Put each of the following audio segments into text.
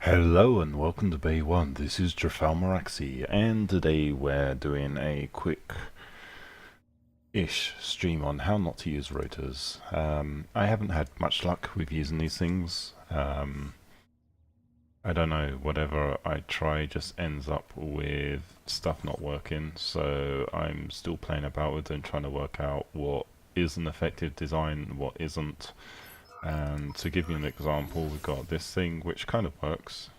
Hello and welcome to Bay 1, this is Maraxi, and today we're doing a quick-ish stream on how not to use rotors. I haven't had much luck with using these things. I don't know, whatever I try just ends up with stuff not working, so I'm still playing about with them, trying to work out what is an effective design, what isn't. And to give you an example, we've got this thing which kind of works.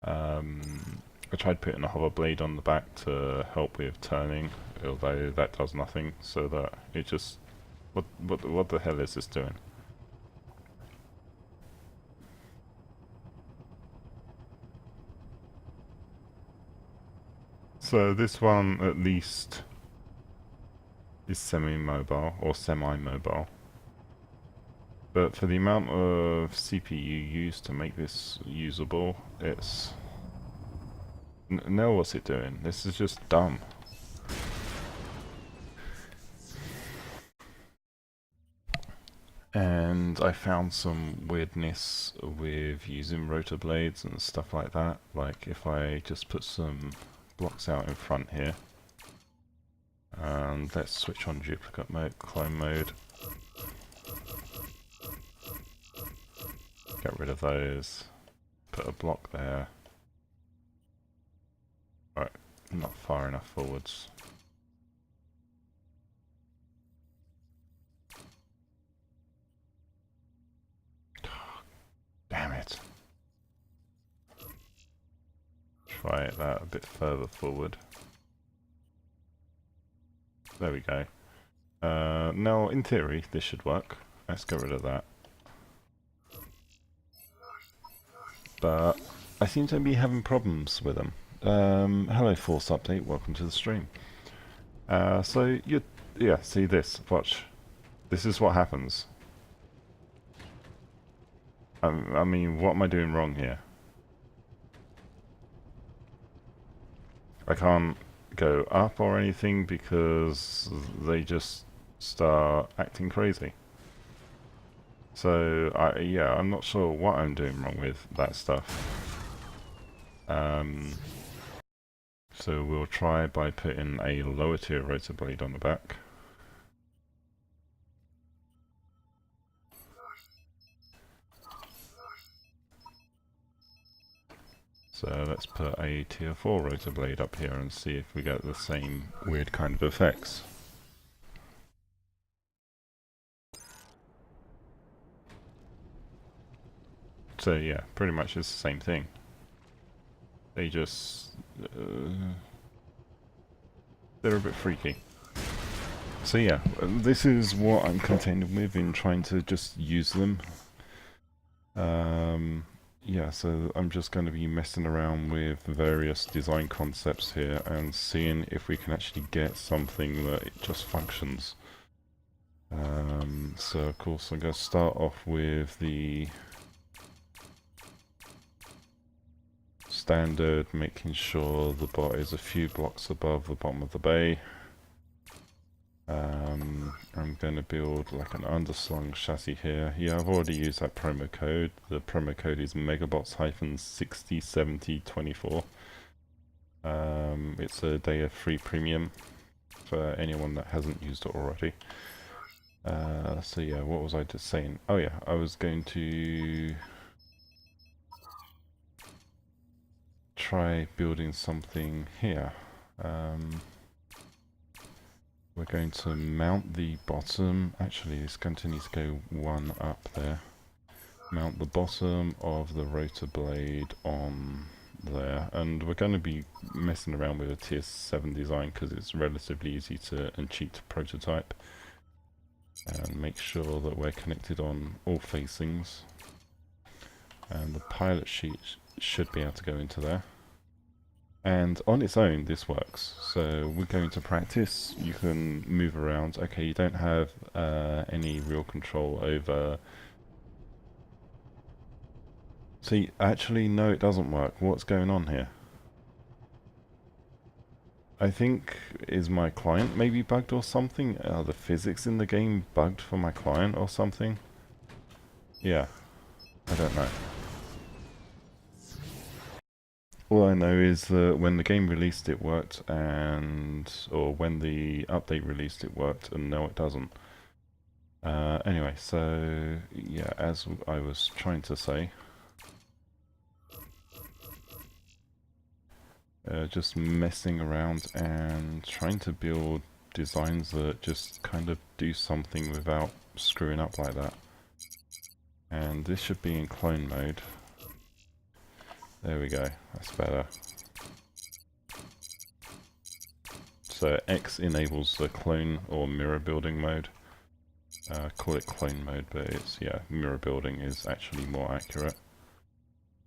I tried putting a hover blade on the back to help with turning, although that does nothing, so that it just... What the hell is this doing? So this one at least is semi-mobile, or semi-mobile. But for the amount of CPU used to make this usable, it's... No, what's it doing? This is just dumb. And I found some weirdness with using rotor blades and stuff like that. Like if I just put some blocks out in front here. And let's switch on duplicate mode, clone mode. Get rid of those. Put a block there. Alright, not far enough forwards. Damn it. Try that a bit further forward. There we go. Now, in theory, this should work. Let's get rid of that. But I seem to be having problems with them. Hello, Force Update. Welcome to the stream. So, yeah, see this. Watch. This is what happens. I mean, what am I doing wrong here? I can't go up or anything because they just start acting crazy. So, yeah, I'm not sure what I'm doing wrong with that stuff. So we'll try by putting a lower tier rotor blade on the back. So let's put a tier 4 rotor blade up here and see if we get the same weird kind of effects. So yeah, pretty much it's the same thing. They just... they're a bit freaky. So yeah, this is what I'm contending with in trying to just use them. Yeah, so I'm just going to be messing around with various design concepts here and seeing if we can actually get something that it just functions. So of course I'm going to start off with the standard, making sure the bot is a few blocks above the bottom of the bay. I'm going to build like an underslung chassis here. Yeah, I've already used that promo code. The promo code is megabots-607024. It's a day of free premium for anyone that hasn't used it already. So yeah, what was I just saying? Oh yeah, I was going to try building something here. We're going to mount the bottom, actually it's going to need to go one up there. Mount the bottom of the rotor blade on there, and we're going to be messing around with a tier 7 design because it's relatively easy to and cheap to prototype. And make sure that we're connected on all facings. And the pilot sheet should be able to go into there. And on its own, this works. So we're going to practice. You can move around. Okay, you don't have any real control over... See, actually, no, it doesn't work. What's going on here? I think, is my client maybe bugged or something? Are the physics in the game bugged for my client or something? Yeah, I don't know. All I know is that when the game released it worked, or when the update released it worked, and now it doesn't. Anyway, so yeah, as I was trying to say, just messing around and trying to build designs that just kind of do something without screwing up like that. And this should be in clone mode. There we go, that's better. So X enables the clone or mirror building mode. Call it clone mode, but it's, yeah, mirror building is actually more accurate.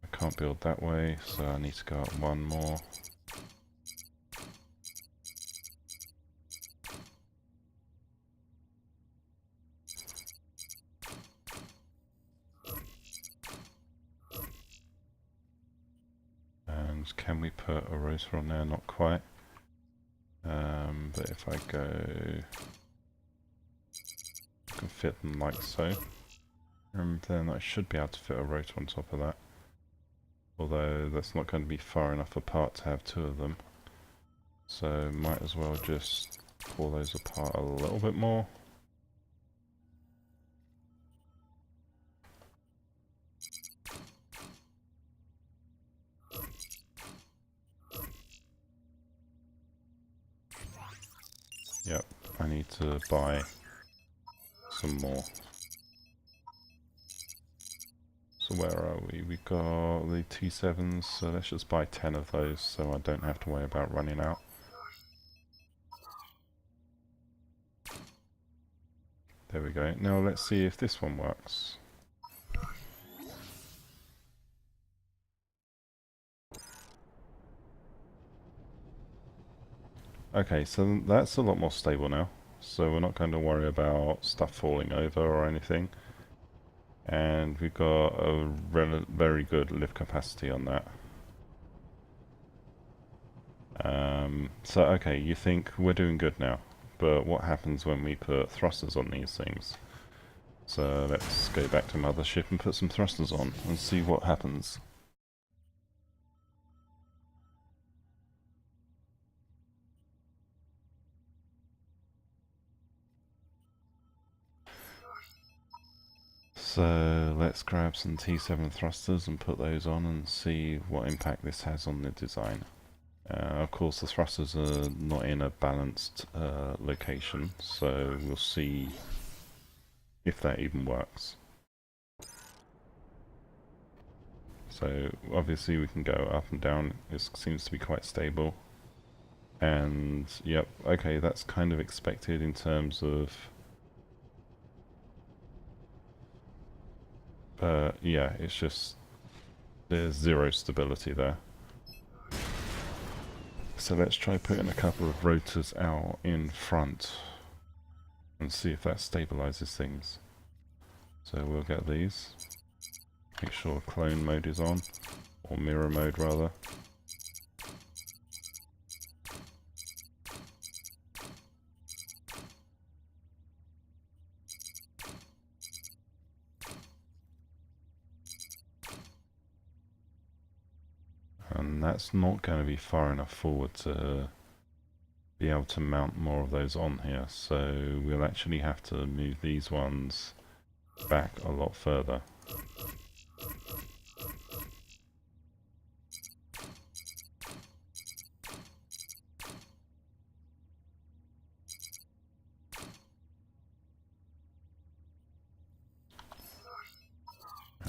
I can't build that way, so I need to go up one more. And can we put a rotor on there? Not quite. But if I go, I can fit them like so. And then I should be able to fit a rotor on top of that. Although that's not going to be far enough apart to have two of them. So might as well just pull those apart a little bit more. Yep, I need to buy some more. So where are we? We've got the T7s, so let's just buy 10 of those so I don't have to worry about running out. There we go. Now let's see if this one works. Okay, so that's a lot more stable now. So we're not going to worry about stuff falling over or anything. And we've got a very good lift capacity on that. So okay, you think we're doing good now, but what happens when we put thrusters on these things? So let's go back to Mothership and put some thrusters on and see what happens. So let's grab some T7 thrusters and put those on and see what impact this has on the design. Of course the thrusters are not in a balanced location, so we'll see if that even works. So obviously we can go up and down, it seems to be quite stable. And yep, okay, that's kind of expected in terms of yeah, it's just there's zero stability there. So let's try putting a couple of rotors out in front and see if that stabilizes things. So we'll get these. Make sure clone mode is on, or mirror mode rather. And that's not going to be far enough forward to be able to mount more of those on here, so we'll actually have to move these ones back a lot further.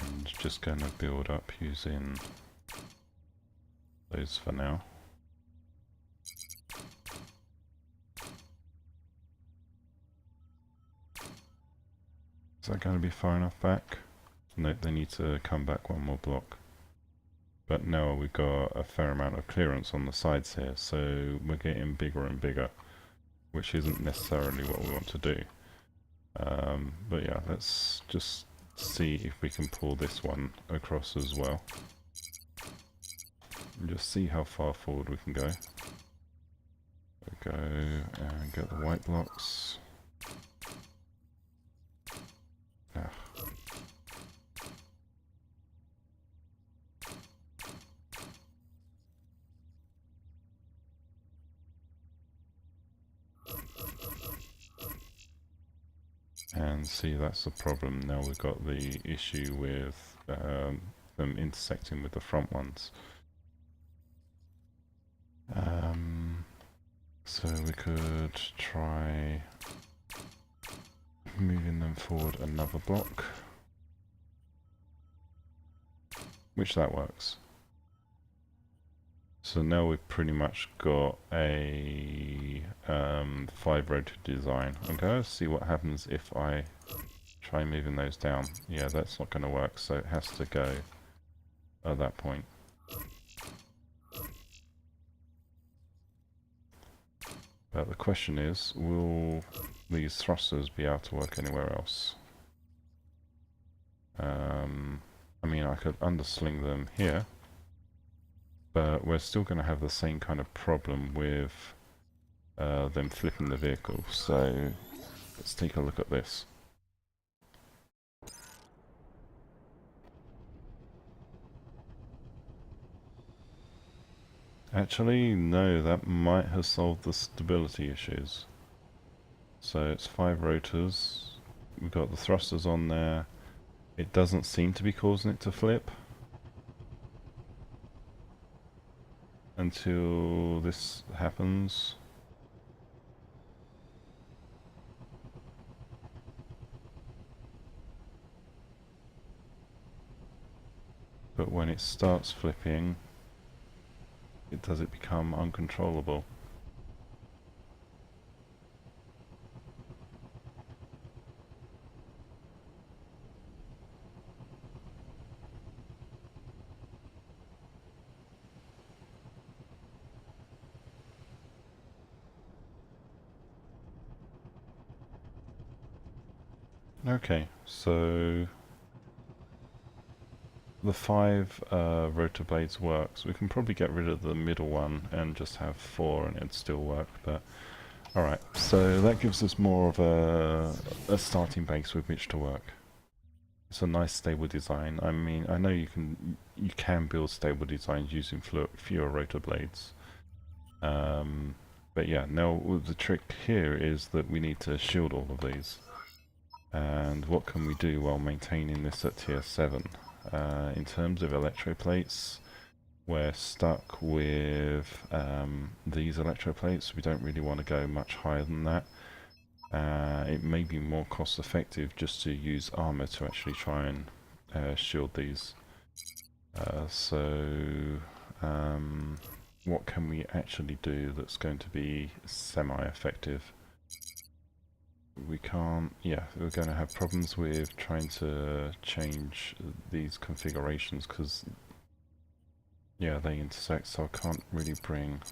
And just going to build up using those for now. Is that going to be far enough back? Nope, they need to come back one more block. But now we've got a fair amount of clearance on the sides here, so we're getting bigger and bigger, which isn't necessarily what we want to do. But yeah, let's just see if we can pull this one across as well. And just see how far forward we can go. Go and get the white blocks. Ah. And see, that's the problem. Now we've got the issue with them intersecting with the front ones. So we could try moving them forward another block, which that works. So now we've pretty much got a 5-rotor design. I'm going to see what happens if I try moving those down. Yeah, that's not going to work, so it has to go at that point. But the question is, will these thrusters be able to work anywhere else? I mean, I could undersling them here, but we're still going to have the same kind of problem with them flipping the vehicle. So let's take a look at this. Actually, no, that might have solved the stability issues. So it's 5 rotors, we've got the thrusters on there, it doesn't seem to be causing it to flip until this happens. But when it starts flipping, does it become uncontrollable? Okay, so the 5 rotor blades works. We can probably get rid of the middle one and just have 4 and it'd still work, but alright, so that gives us more of a starting base with which to work. It's a nice stable design. I mean, I know you can build stable designs using fewer rotor blades. But yeah, now the trick here is that we need to shield all of these. And what can we do while maintaining this at tier 7? In terms of electroplates, we're stuck with these electroplates. We don't really want to go much higher than that. It may be more cost effective just to use armor to actually try and shield these. What can we actually do that's going to be semi-effective? We can't, yeah, we're going to have problems with trying to change these configurations because, yeah, they intersect, so I can't really bring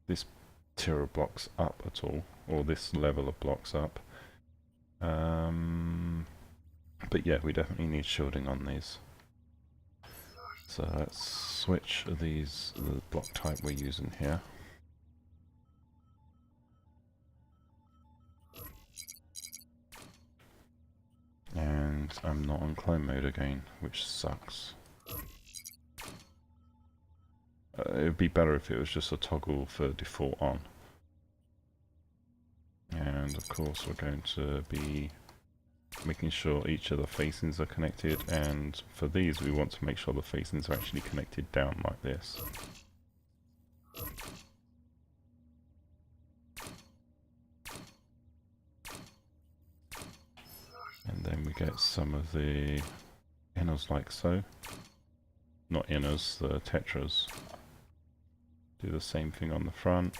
this tier of blocks up at all, or this level of blocks up. But yeah, we definitely need shielding on these. So let's switch the block type we're using here. And I'm not on clone mode again, which sucks. It would be better if it was just a toggle for default on. And of course we're going to be making sure each of the facings are connected, and for these we want to make sure the facings are actually connected down like this. And then we get some of the inners like so. Not inners, the tetras. Do the same thing on the front.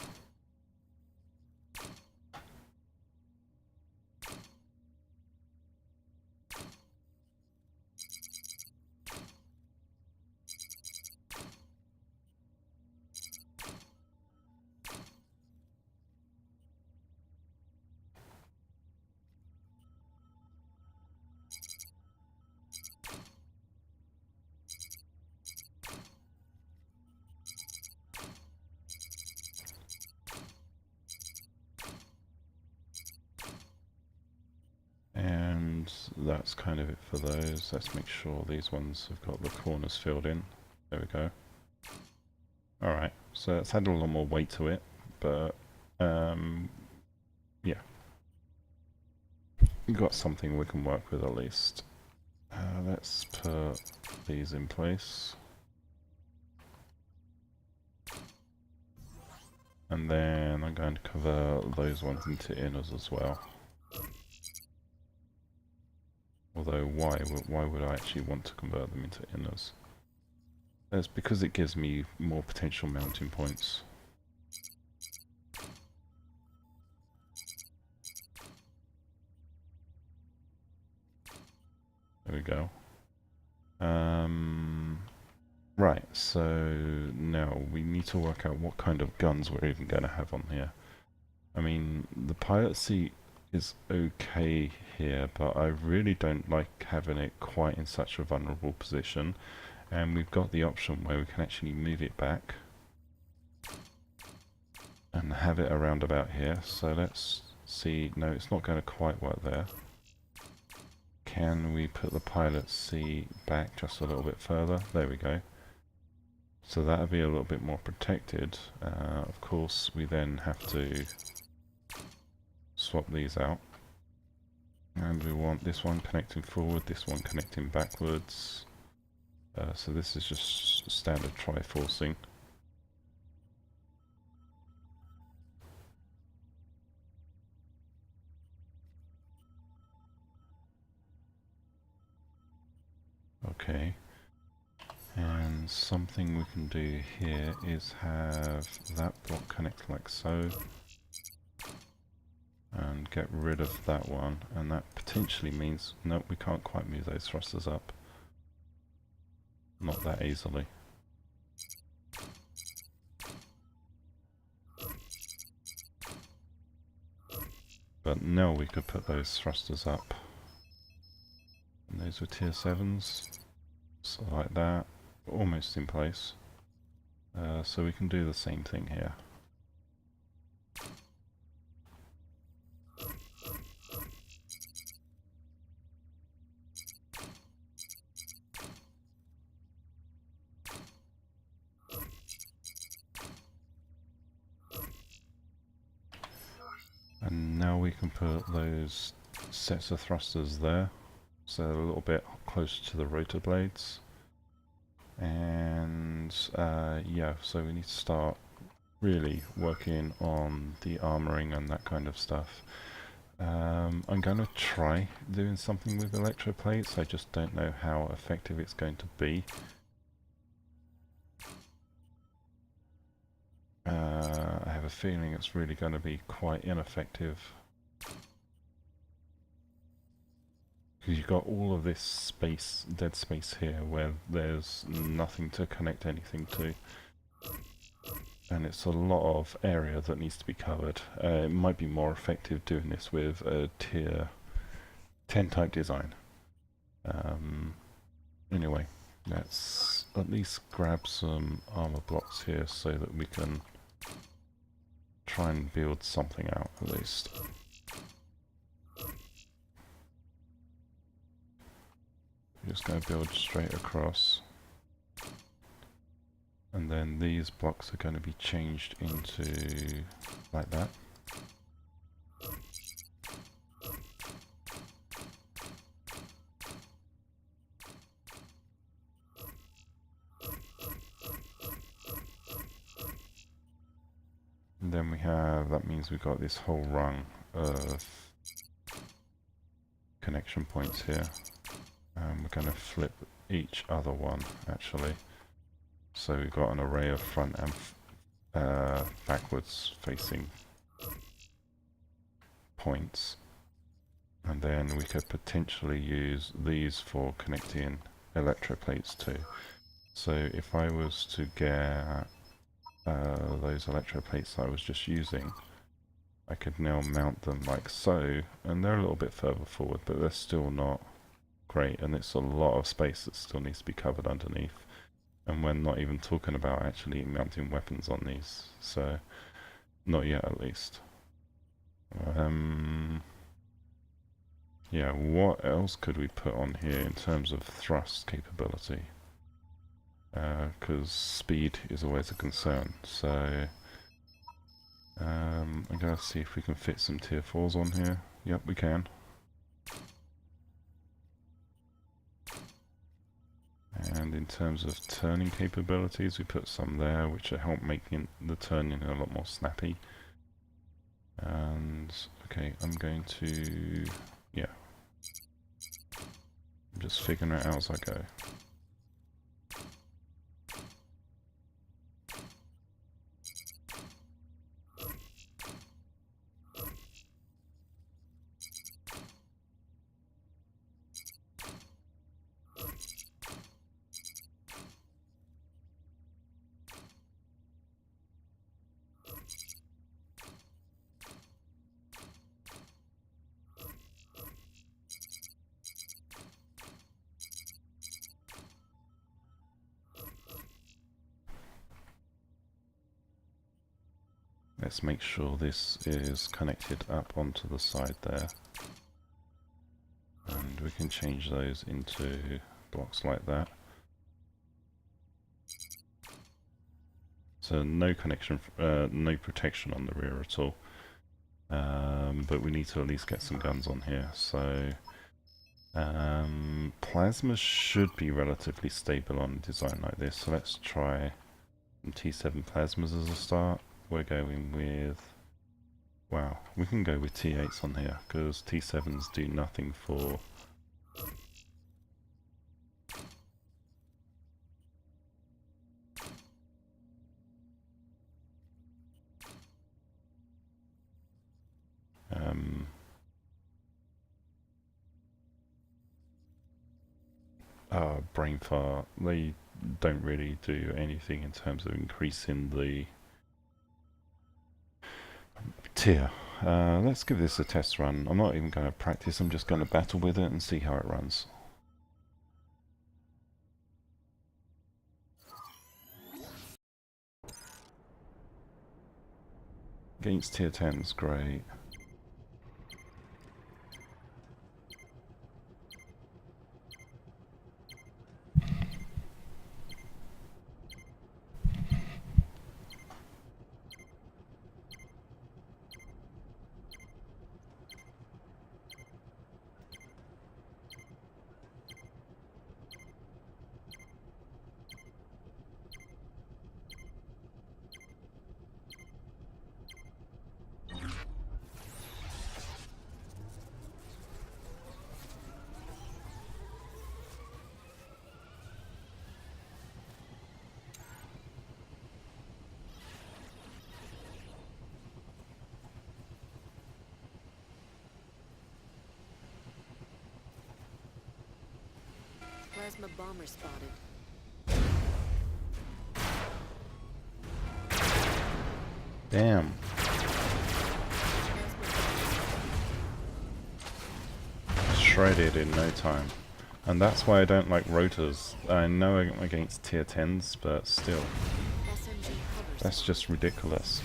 And that's kind of it for those. Let's make sure these ones have got the corners filled in. There we go. Alright, so it's had a lot more weight to it, but yeah. we've got something we can work with at least. Let's put these in place. And then I'm going to convert those ones into inners as well. Although why would I actually want to convert them into inners? That's because it gives me more potential mounting points. There we go. Right, so now we need to work out what kind of guns we're even going to have on here. I mean, the pilot seat is okay here, but I really don't like having it quite in such a vulnerable position. And we've got the option where we can actually move it back and have it around about here. So let's see. No, it's not going to quite work there. Can we put the pilot seat back just a little bit further? There we go. So that'll be a little bit more protected. Of course, we then have to swap these out. And we want this one connecting forward, this one connecting backwards. So this is just standard triforcing. Okay. And something we can do here is have that block connect like so. And get rid of that one. And that potentially means, nope, we can't quite move those thrusters up. Not that easily. But now we could put those thrusters up. And those were tier 7s. So like that. Almost in place. So we can do the same thing here. And now we can put those sets of thrusters there. So a little bit closer to the rotor blades. And yeah, so we need to start really working on the armoring and that kind of stuff. I'm going to try doing something with electroplates. I just don't know how effective it's going to be. I have a feeling it's really going to be quite ineffective. Because you've got all of this space, dead space here, where there's nothing to connect anything to. And it's a lot of area that needs to be covered. It might be more effective doing this with a tier 10 type design. Anyway, let's at least grab some armor blocks here so that we can try and build something out at least. Just going to build straight across. And then these blocks are going to be changed into like that. And then we have, that means we've got this whole rung of connection points here. And we're going to flip each other one actually. So we've got an array of front and backwards facing points. And then we could potentially use these for connecting electroplates too. So if I was to get those electroplates that I was just using, I could now mount them like so, and they're a little bit further forward, but they're still not great, and it's a lot of space that still needs to be covered underneath. And we're not even talking about actually mounting weapons on these, so not yet at least. Yeah, what else could we put on here in terms of thrust capability? Because speed is always a concern, so I'm going to see if we can fit some tier 4s on here. Yep, we can. And in terms of turning capabilities, we put some there, which will help making the turning a lot more snappy. And okay, I'm going to, yeah, I'm just figuring it out as I go. Let's make sure this is connected up onto the side there. And we can change those into blocks like that. So no connection, no protection on the rear at all. But we need to at least get some guns on here. So plasma should be relatively stable on a design like this. So let's try some T7 plasmas as a start. We're going with, wow, we can go with T8s on here because T7s do nothing for brain fart. They don't really do anything in terms of increasing the tier. Let's give this a test run. I'm not even going to practice, I'm just going to battle with it and see how it runs. Against tier 10s, great. Plasma bomber spotted. Damn. Shredded in no time. And that's why I don't like rotors. I know I'm against tier 10s, but still. That's just ridiculous.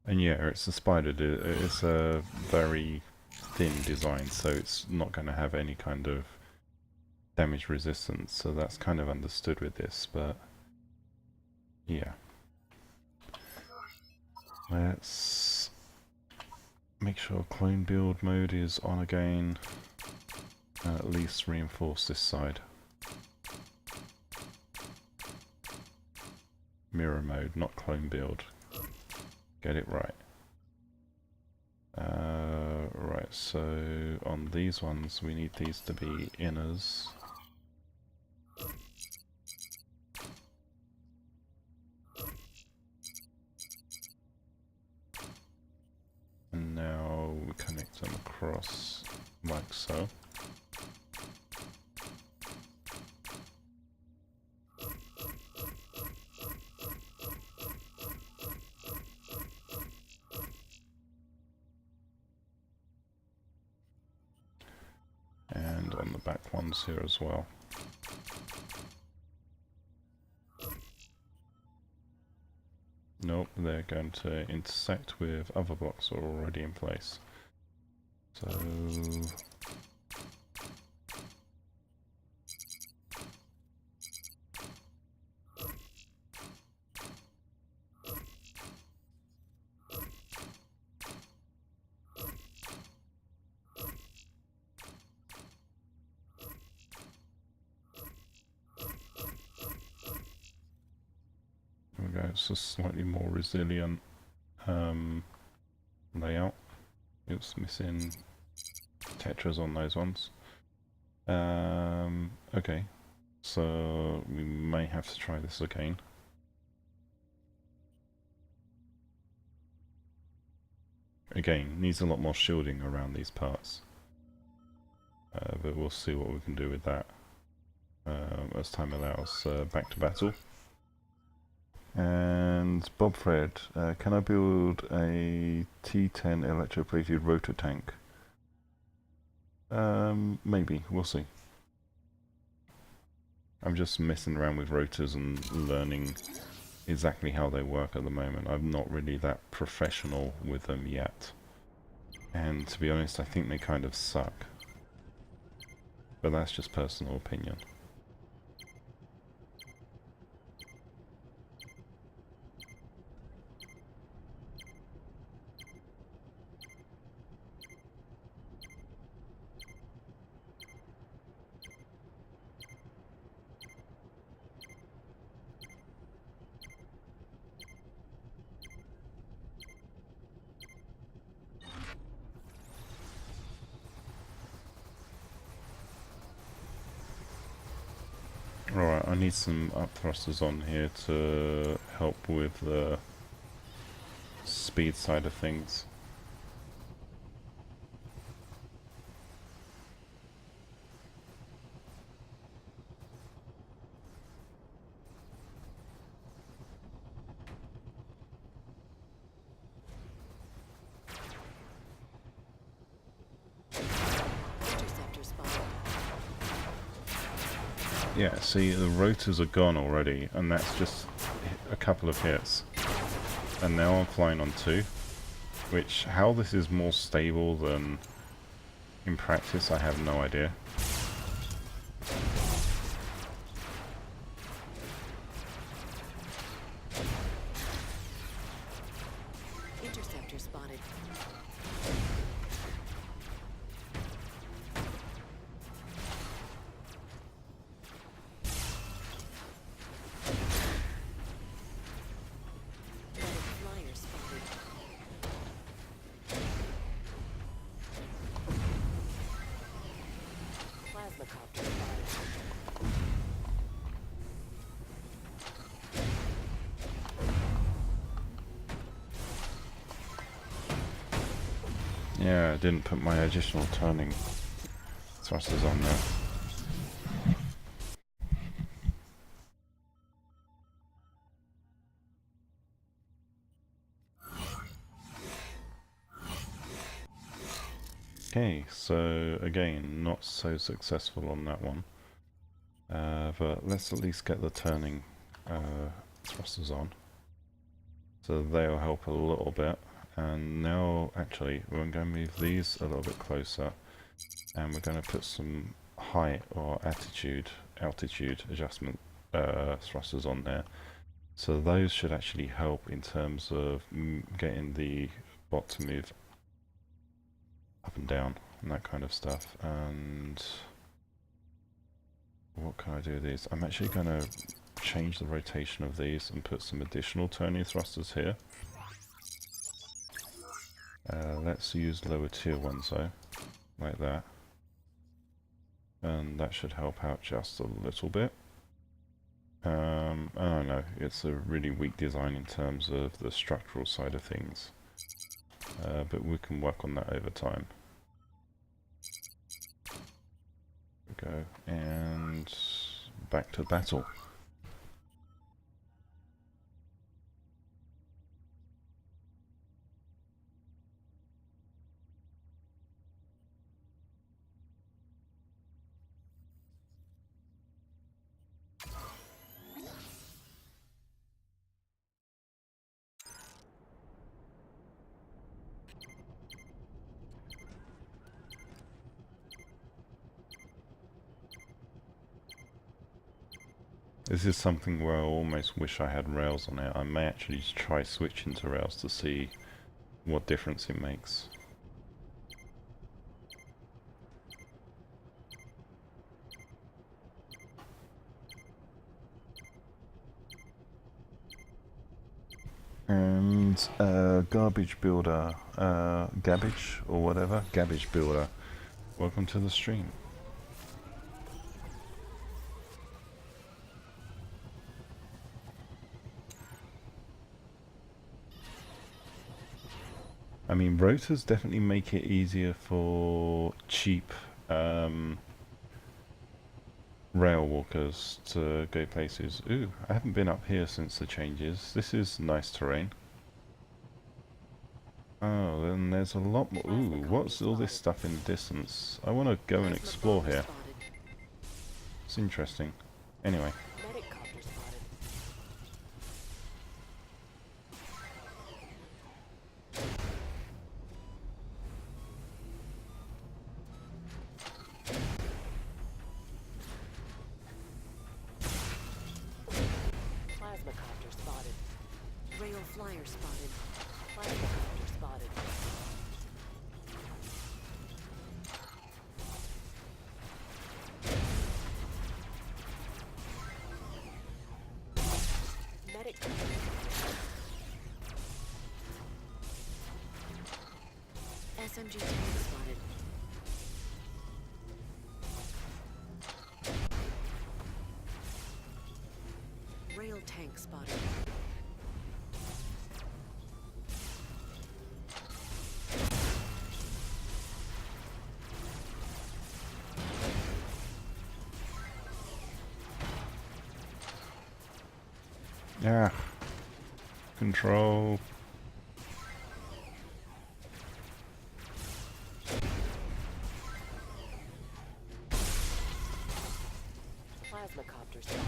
And yeah, it's a spider. It's a very thin design, so it's not going to have any kind of damage resistance. So that's kind of understood with this, but yeah. Let's make sure clone build mode is on again. At least reinforce this side. Mirror mode, not clone build. Get it right. Right, so on these ones we need these to be inners. And now we connect them across like so. And on the back ones here as well. Nope, they're going to intersect with other blocks that are already in place. So it's a slightly more resilient layout. It's missing tetras on those ones. Okay, so we may have to try this again. Again, needs a lot more shielding around these parts. But we'll see what we can do with that as time allows. Back to battle. And Bob Fred, can I build a T10 electroplated rotor tank? Maybe, we'll see. I'm just messing around with rotors and learning exactly how they work at the moment. I'm not really that professional with them yet. And to be honest, I think they kind of suck. But that's just personal opinion. Alright, I need some up thrusters on here to help with the speed side of things. Interceptor spotted. Yeah, see, the rotors are gone already, and that's just a couple of hits. And now I'm flying on 2, which, how this is more stable than in practice, I have no idea. Interceptor spotted. Flyer spotted. Plasma copter spotted. Yeah, I didn't put my additional turning thrusters on there. Okay, so again, not so successful on that one. But let's at least get the turning thrusters on. So they'll help a little bit. And now, actually, we're going to move these a little bit closer. And we're going to put some height or altitude adjustment thrusters on there. So those should actually help in terms of getting the bot to move up and down and that kind of stuff. And what can I do with these? I'm actually going to change the rotation of these and put some additional turning thrusters here. Let's use lower tier ones though, like that. And that should help out just a little bit. I don't know, it's a really weak design in terms of the structural side of things. But we can work on that over time. There we go, and back to battle. This is something where I almost wish I had rails on it. I may actually just try switching to rails to see what difference it makes. And garbage builder, gabbage or whatever, gabbage builder. Welcome to the stream. I mean, rotors definitely make it easier for cheap rail walkers to go places. Ooh, I haven't been up here since the changes. This is nice terrain. Oh, then there's a lot more. Ooh, what's all this stuff in the distance? I want to go and explore here. It's interesting. Anyway. Plasmacopter spotted. Rail flyer spotted. Plasmacopter spotted. Medic SMG tank spotted. Rail tank spotted. Yeah. Control. Plasmacopter spotted.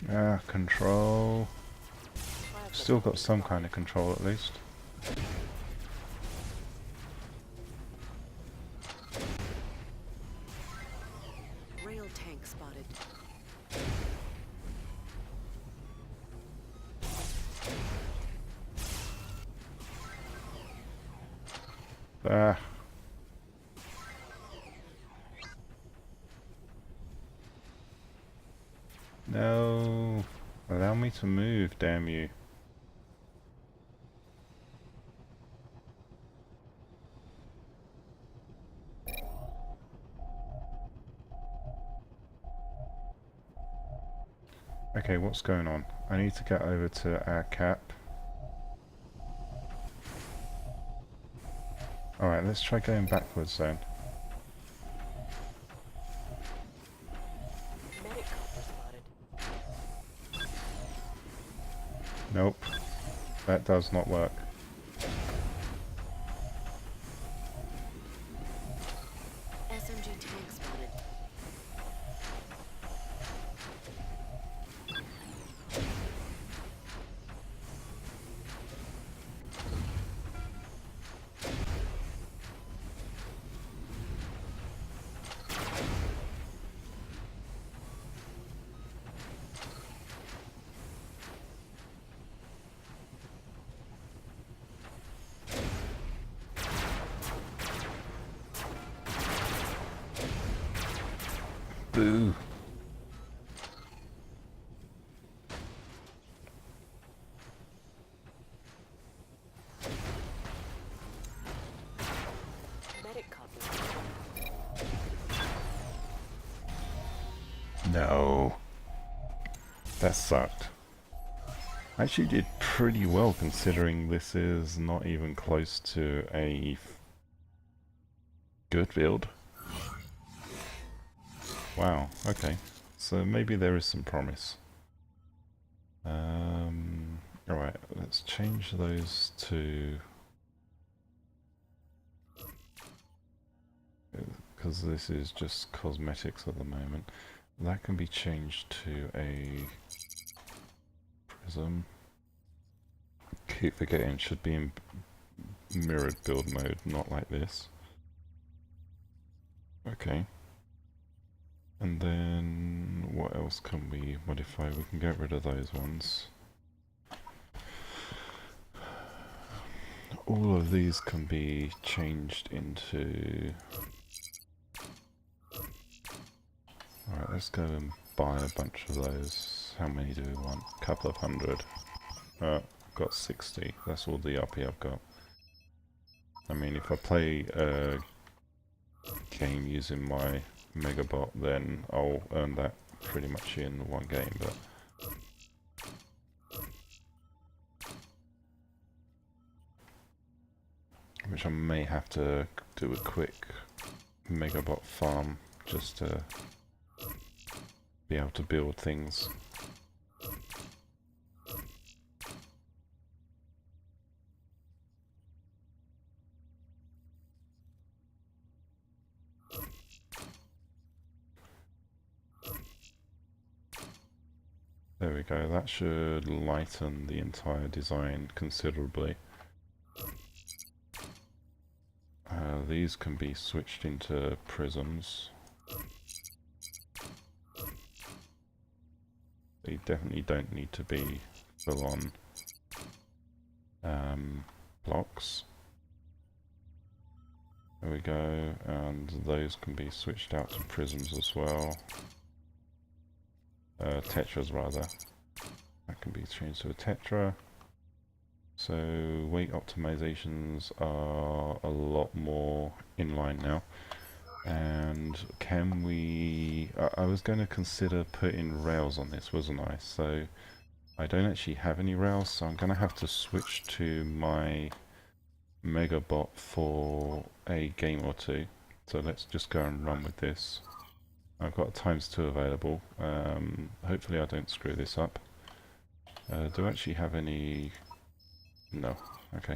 Ah, control. Still got some Plasmacopter kind of control at least. Rail tank spotted. Ah. No. Allow me to move, damn you. Okay, what's going on? I need to get over to our cap. Alright, let's try going backwards then. Medicopter spotted. Nope. That does not work. SMG tank spotted. Boo. Medicopter spotted. No. That sucked. I actually did pretty well considering this is not even close to a good build. Wow, okay. So maybe there is some promise. Alright, let's change those to... because this is just cosmetics at the moment. That can be changed to a prism. Keep forgetting it should be in mirrored build mode, not like this. Okay. And then what else can we modify? We can get rid of those ones. All of these can be changed into... Alright, let's go and buy a bunch of those. How many do we want? A couple of hundred. Got 60. That's all the RP I've got. I mean, if I play a game using my Megabot, then I'll earn that pretty much in one game, but... Which I may have to do a quick Megabot farm just to be able to build things. There we go, that should lighten the entire design considerably. These can be switched into prisms. They definitely don't need to be full on blocks. There we go, and those can be switched out to prisms as well. Tetras rather. That can be changed to a tetra. So weight optimizations are a lot more in line now. And can we... I was going to consider putting rails on this, wasn't I? So I don't actually have any rails, so I'm going to have to switch to my Megabot for a game or two. So let's just go and run with this. I've got ×2 available. Hopefully I don't screw this up. Do I actually have any... No. Okay.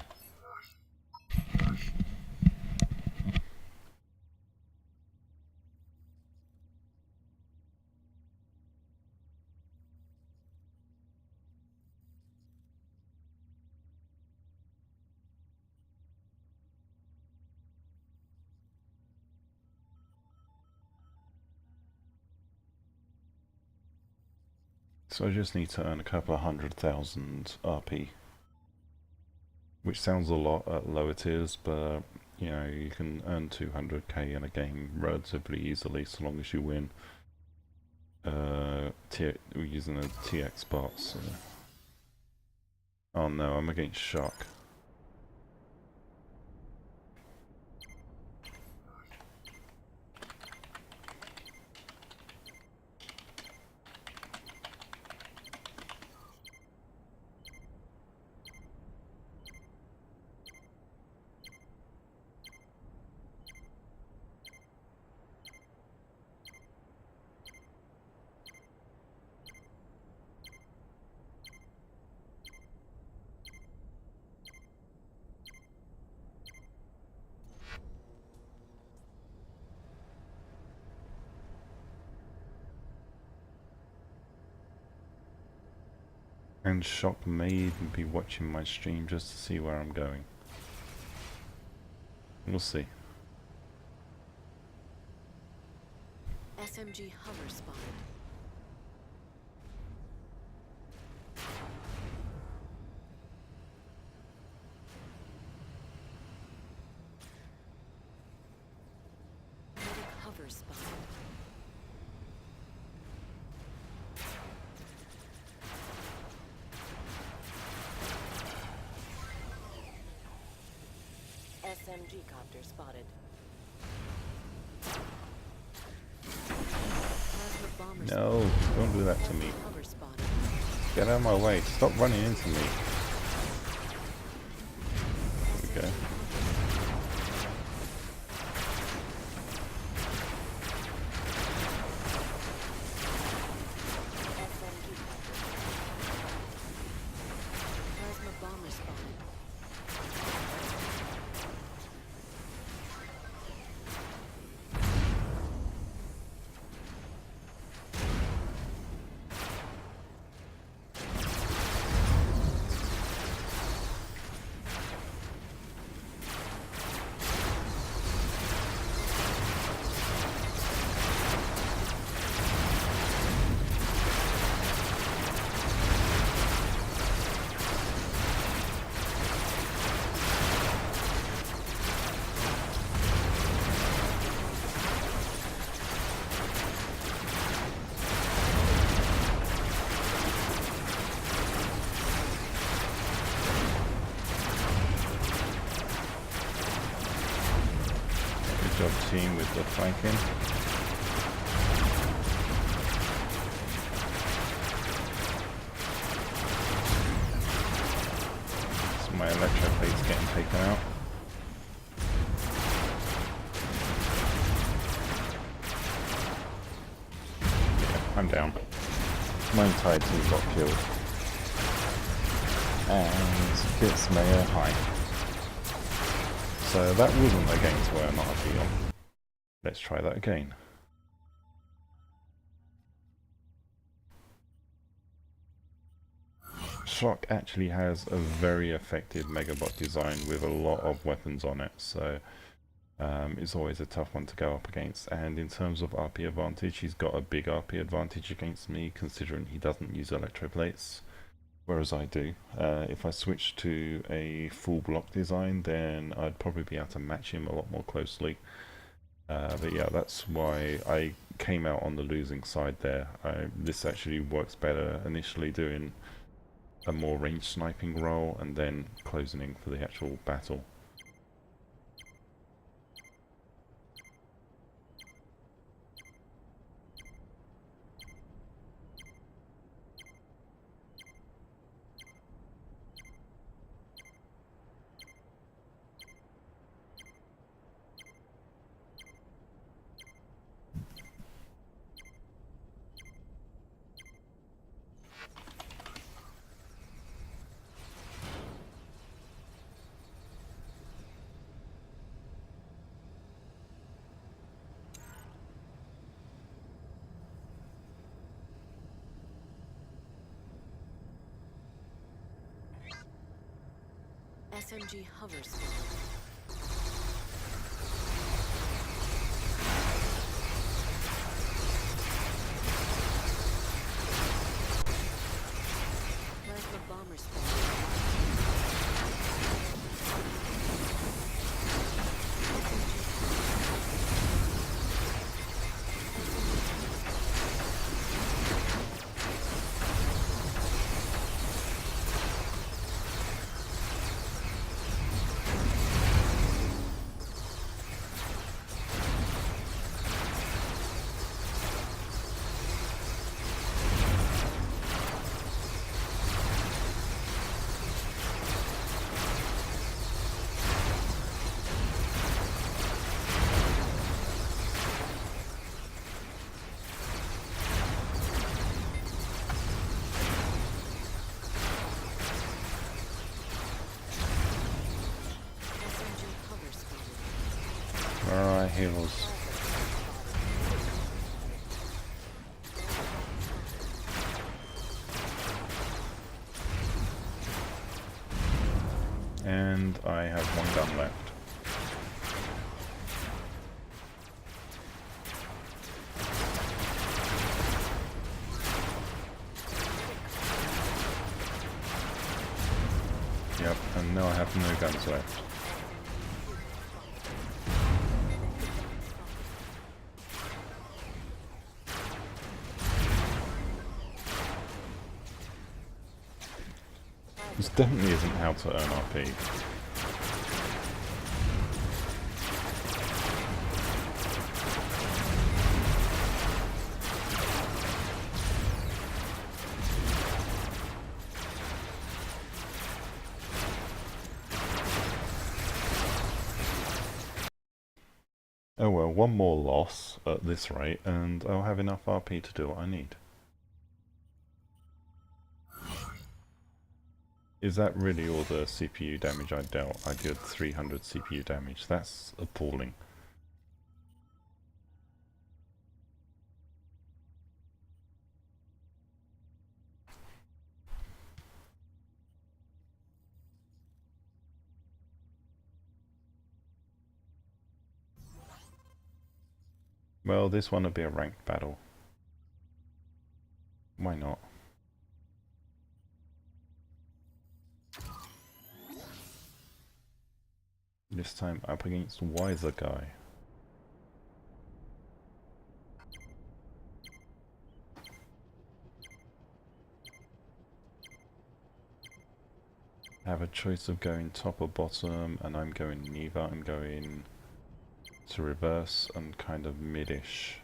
So I just need to earn a couple of 100,000 RP. Which sounds a lot at lower tiers, but you know, you can earn 200k in a game relatively easily so long as you win. We're using a TX bot, so... Oh no, I'm against Shock. And Shock may even be watching my stream just to see where I'm going. We'll see. SMG hover spotted. Medic hover spotted. SMG copter spotted. Plasma bomber No, don't do that to me. hover spotted. Get out of my way. Stop running into me. Okay. SMG copter. Plasma bomber spotted. job, team, with the flanking. So my electroplate's getting taken out. Yeah, I'm down. My entire team got killed. And bits mayor high. So that wasn't again to earn RP on. Let's try that again. Shock actually has a very effective Megabot design with a lot of weapons on it, so it's always a tough one to go up against. And in terms of RP advantage, he's got a big RP advantage against me, considering he doesn't use electroplates, whereas I do. If I switch to a full block design, then I'd probably be able to match him a lot more closely. But yeah, that's why I came out on the losing side there. This actually works better initially doing a more range sniping role and then closing in for the actual battle. SMG hover spotted. Plasma bomber spotted. Alright, heals. And I have one gun left. Yep, and now I have no guns left. This definitely isn't how to earn RP. Oh well, one more loss at this rate and I'll have enough RP to do what I need. Is that really all the CPU damage I dealt? I did 300 CPU damage. That's appalling. Well, this one will be a ranked battle. Why not? This time up against Wiser Guy. I have a choice of going top or bottom, and I'm going neither. I'm going to reverse and kind of mid-ish.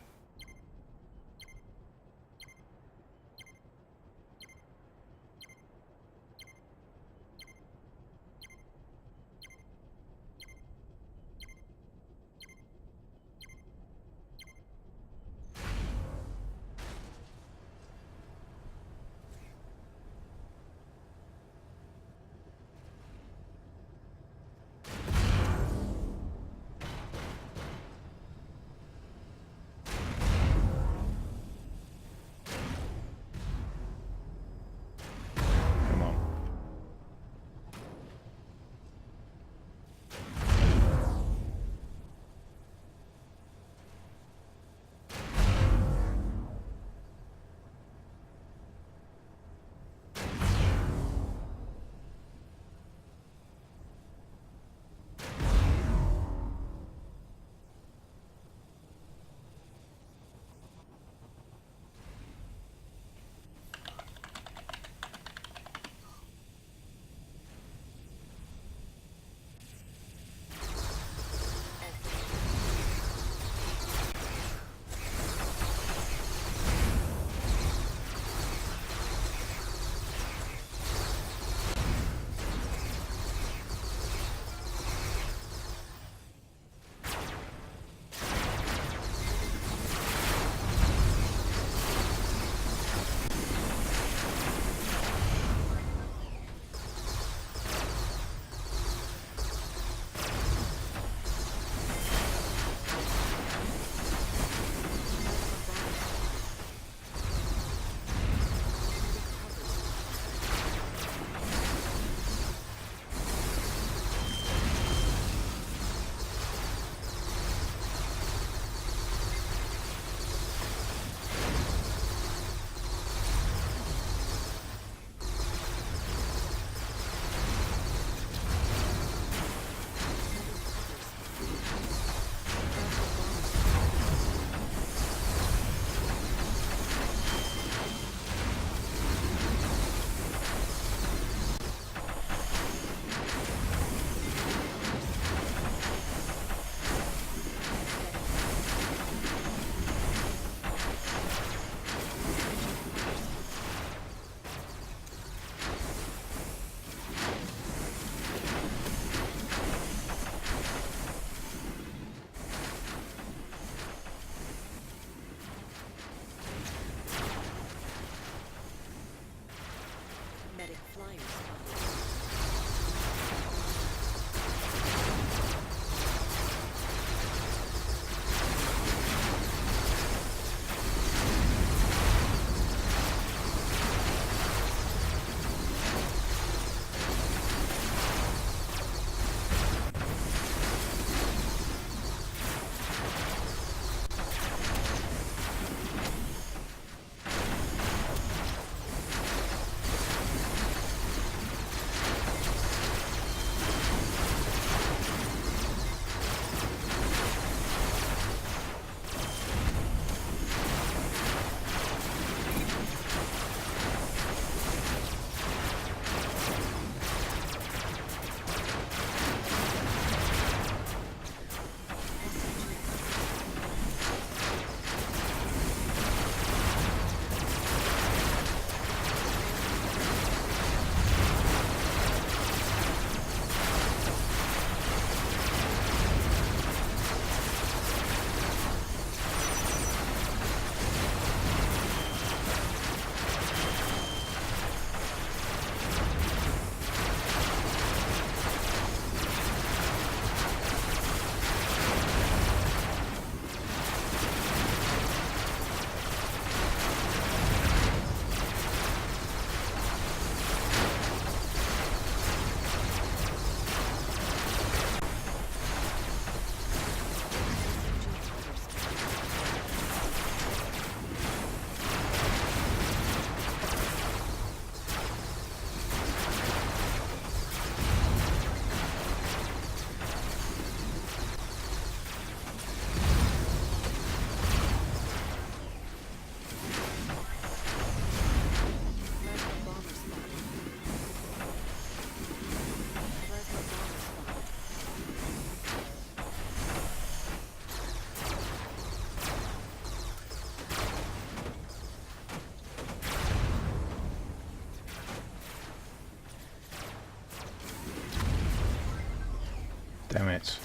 Damn it.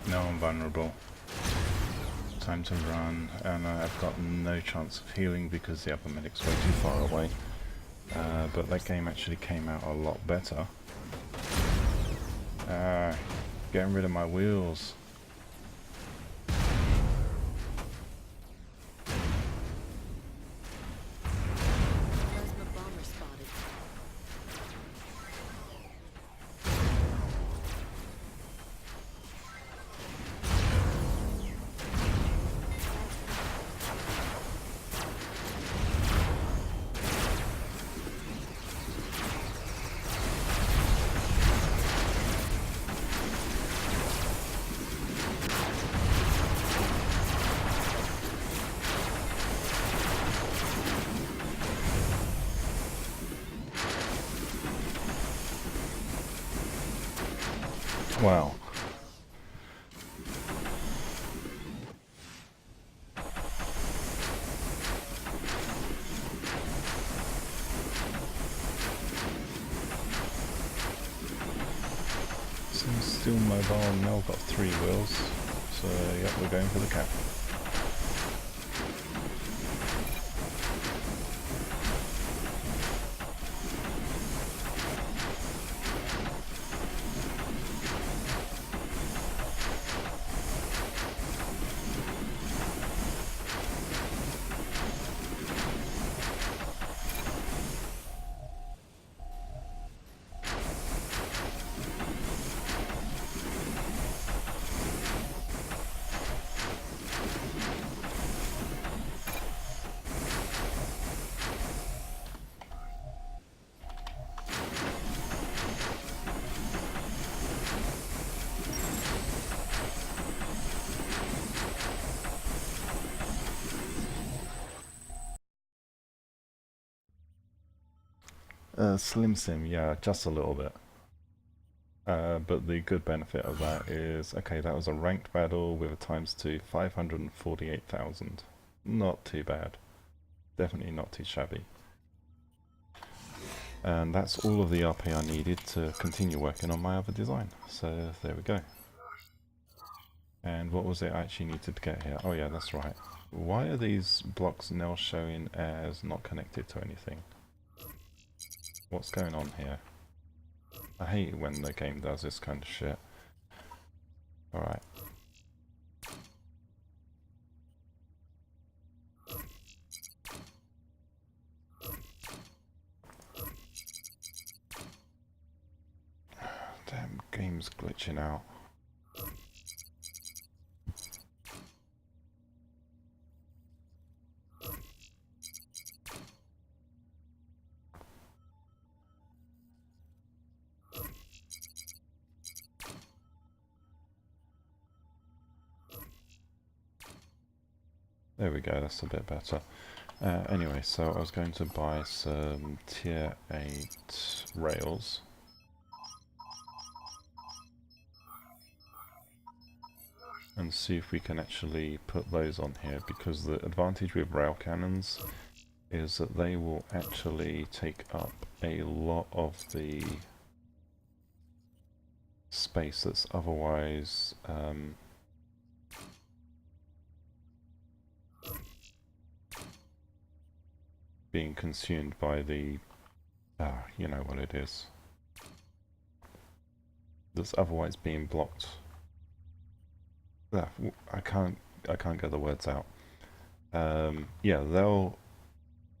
No, I'm vulnerable. Time to run, and I've got no chance of healing because the other medic's way too far away. But that game actually came out a lot better. Getting rid of my wheels. Plasma bomber spotted. Wow. Seems still mobile, now got 3 wheels. So yep, we're going for the cap. Slim Sim, yeah, just a little bit. But the good benefit of that is, okay, that was a ranked battle with a ×2, 548,000. Not too bad. Definitely not too shabby. And that's all of the RP I needed to continue working on my other design. So there we go. And what was it I actually needed to get here? Oh yeah, that's right. Why are these blocks now showing as not connected to anything? What's going on here? I hate it when the game does this kind of shit. Alright. Damn, game's glitching out. There we go, that's a bit better. Anyway, so I was going to buy some tier 8 rails. And see if we can actually put those on here, because the advantage with rail cannons is that they will actually take up a lot of the space that's otherwise being consumed by the you know what it is, that's otherwise being blocked. I can't get the words out. Yeah, they'll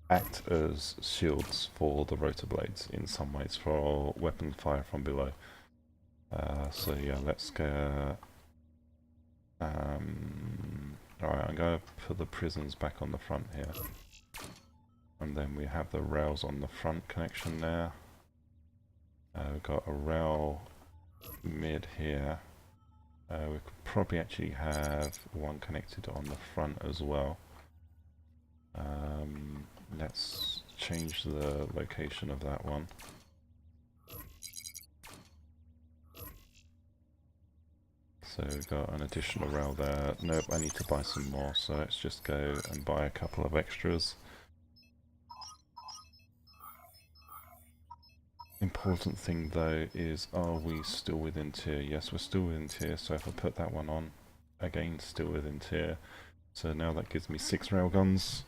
act as shields for the rotor blades in some ways for weapon fire from below. So yeah, let's go. Alright, I'm going to put the prisms back on the front here. And then we have the rails on the front connection there. We've got a rail mid here. We could probably actually have one connected on the front as well. Let's change the location of that one. So we've got an additional rail there. Nope, I need to buy some more, so let's just go and buy a couple of extras. important thing though is, are we still within tier? Yes, we're still within tier, so if I put that one on, again still within tier. So now that gives me 6 railguns.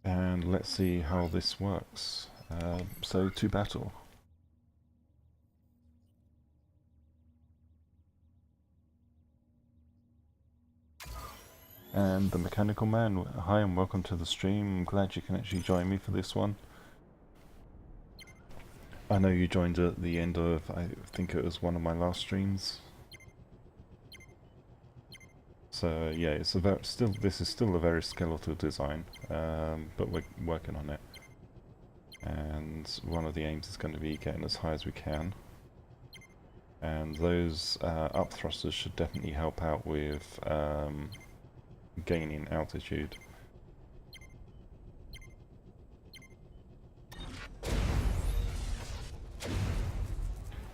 And let's see how this works. So to battle. And the Mechanical Man, hi and welcome to the stream. I'm glad you can actually join me for this one. I know you joined at the end of, I think it was one of my last streams. So yeah, it's a this is still a very skeletal design, but we're working on it. And one of the aims is going to be getting as high as we can. And those up thrusters should definitely help out with gaining altitude.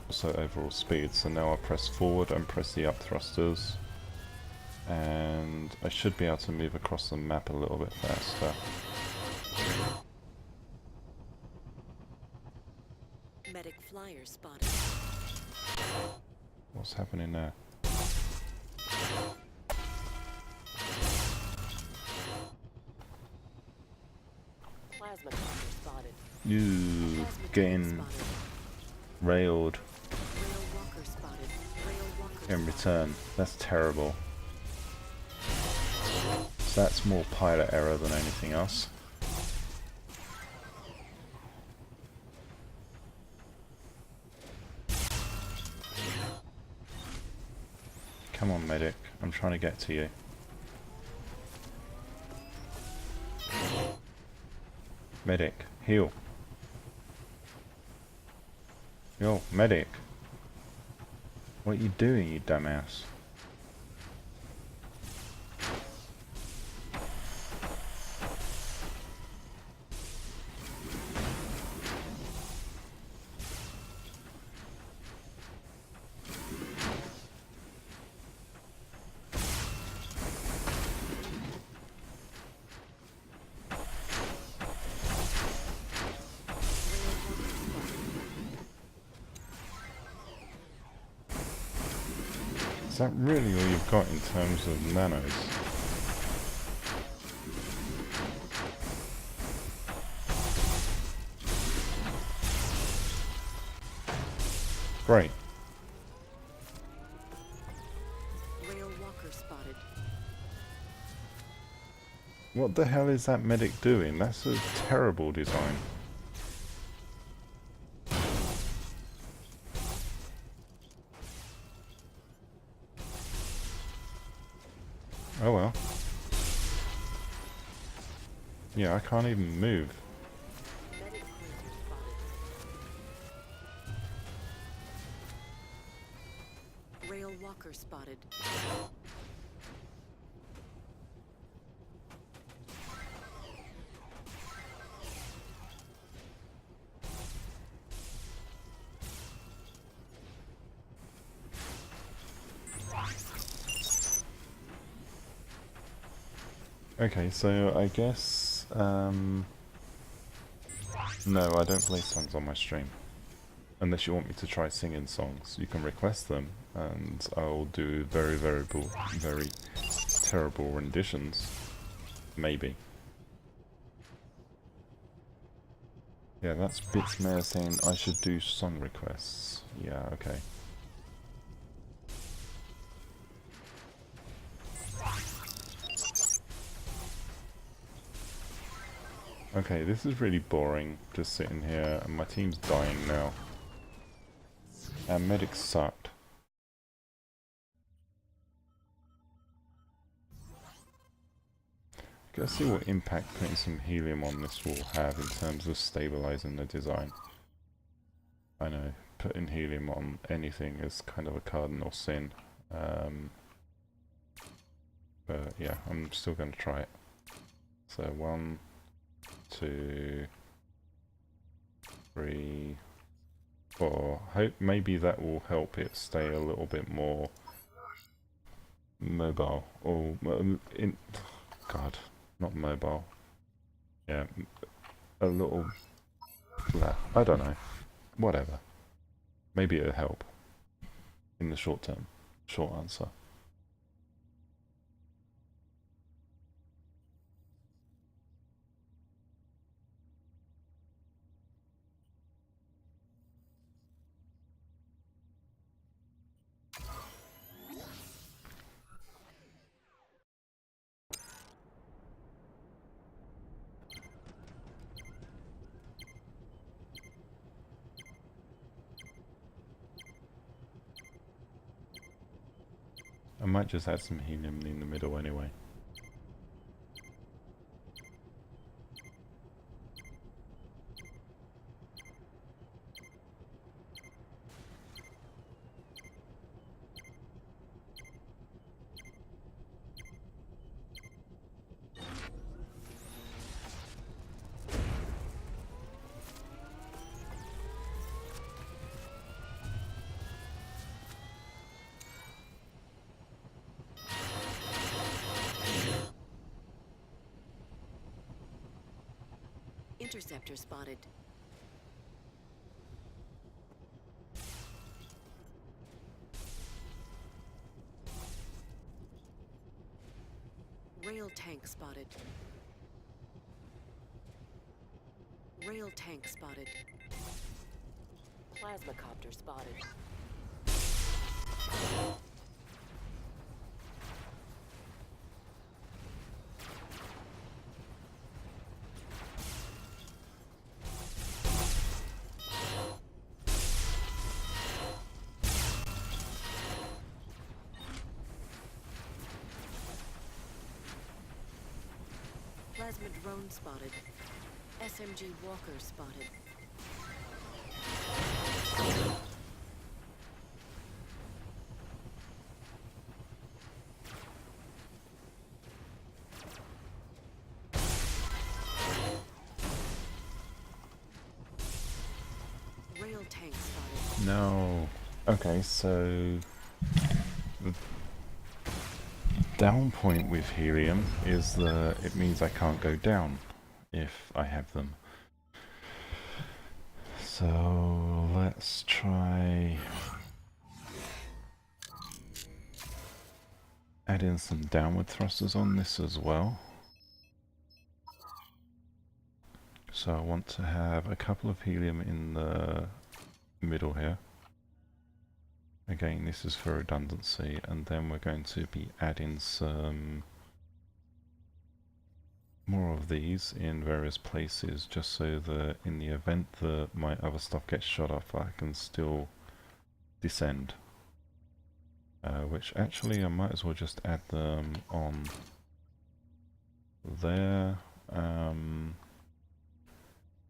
Also overall speed. So now I press forward and press the up thrusters. And I should be able to move across the map a little bit faster. Medic flyer spotted. What's happening there? Plasma bomber spotted. You getting spotted. railed Rail walker spotted. Rail walker in spotted. return. That's terrible. So that's more pilot error than anything else. Come on, medic. I'm trying to get to you. Medic, heal. Yo, medic. What are you doing, you dumbass? Is that really all you've got in terms of nanos? Great. Rail walker spotted. What the hell is that medic doing? That's a terrible design. Oh well. Yeah, I can't even move. Medic cruiser spotted. Rail walker spotted. Okay, so I guess, no, I don't play songs on my stream. Unless you want me to try singing songs. You can request them, and I'll do very terrible renditions. Maybe. Yeah, that's Bitsmare saying I should do song requests. Yeah, okay. Okay, this is really boring, just sitting here, and my team's dying now. And medics sucked. Let's see what impact putting some helium on this will have in terms of stabilizing the design. I know, putting helium on anything is kind of a cardinal sin. But yeah, I'm still going to try it. So 1, 2, 3, 4. Hope maybe that will help it stay a little bit more mobile. Or God, not mobile. Yeah, a little. I don't know. Whatever. Maybe it'll help in the short term. Short answer. I might just add some helium in the middle anyway. Interceptor spotted. Rail tank spotted. Rail tank spotted. Plasmacopter spotted. Plasma drone spotted. SMG walker spotted. Rail tank spotted. No. Okay, so the down point with helium is that it means I can't go down if I have them. So let's try add in some downward thrusters on this as well. So I want to have a couple of helium in the middle here. Again, this is for redundancy, and then we're going to be adding some more of these in various places, just so that in the event that my other stuff gets shot off, I can still descend. Which actually I might as well just add them on there, and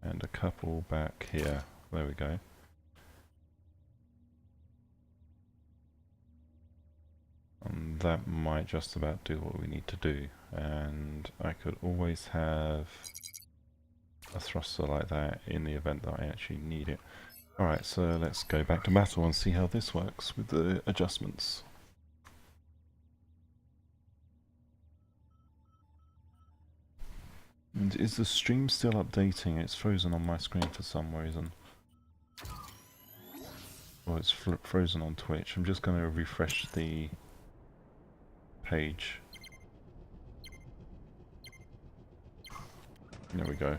a couple back here. There we go. And that might just about do what we need to do. And I could always have a thruster like that in the event that I actually need it. Alright, so let's go back to battle and see how this works with the adjustments. And is the stream still updating? It's frozen on my screen for some reason. Or it's frozen on Twitch. I'm just going to refresh the page. There we go.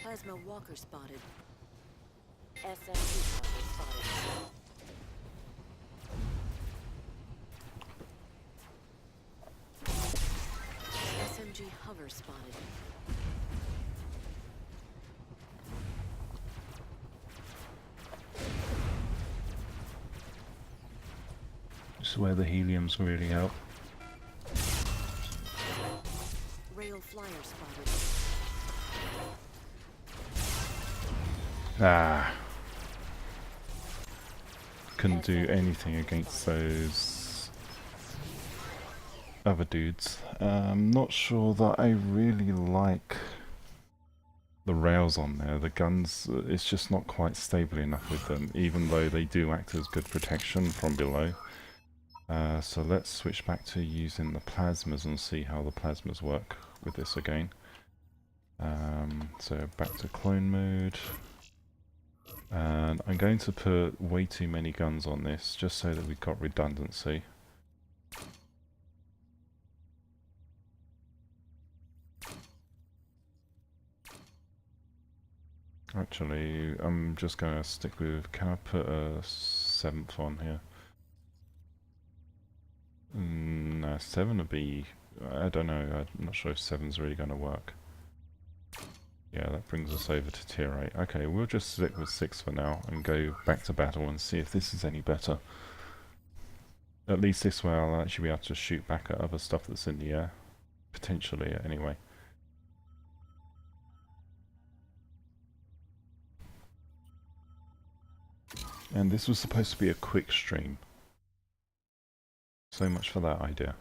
Plasma walker spotted. SMG walker spotted. hover spotted. This is where the heliums really help. Rail flyer spotted. Ah. Couldn't do anything against those other dudes. Not sure that I really like the rails on there. The guns, it's just not quite stable enough with them, even though they do act as good protection from below. So let's switch back to using the plasmas and see how the plasmas work with this again. So back to clone mode. And I'm going to put way too many guns on this, just so that we've got redundancy. Actually, I'm just going to stick with... Can I put a 7th on here? No, 7 would be... I don't know, I'm not sure if 7's really going to work. Yeah, that brings us over to tier 8. Okay, we'll just stick with 6 for now and go back to battle and see if this is any better. At least this way I'll actually be able to shoot back at other stuff that's in the air. Potentially, anyway. And this was supposed to be a quick stream. So much for that idea.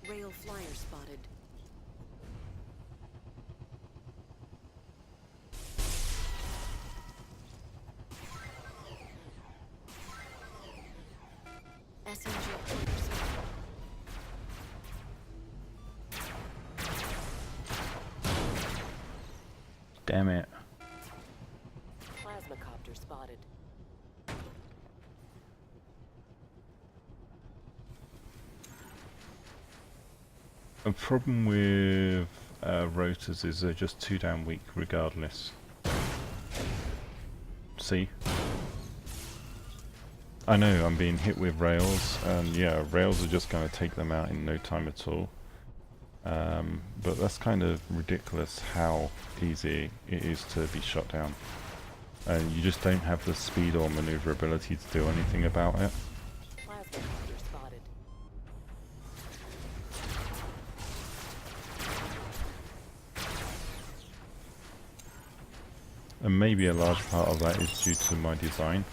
Rail flyer spotted. SMG hover spotted. Damn it. Plasmacopter spotted. A problem with rotors is they're just too damn weak regardless. See? I know I'm being hit with rails, and yeah, rails are just going to take them out in no time at all. But that's kind of ridiculous how easy it is to be shot down. And you just don't have the speed or maneuverability to do anything about it. Plasmacopter spotted. And maybe a large part of that is due to my design.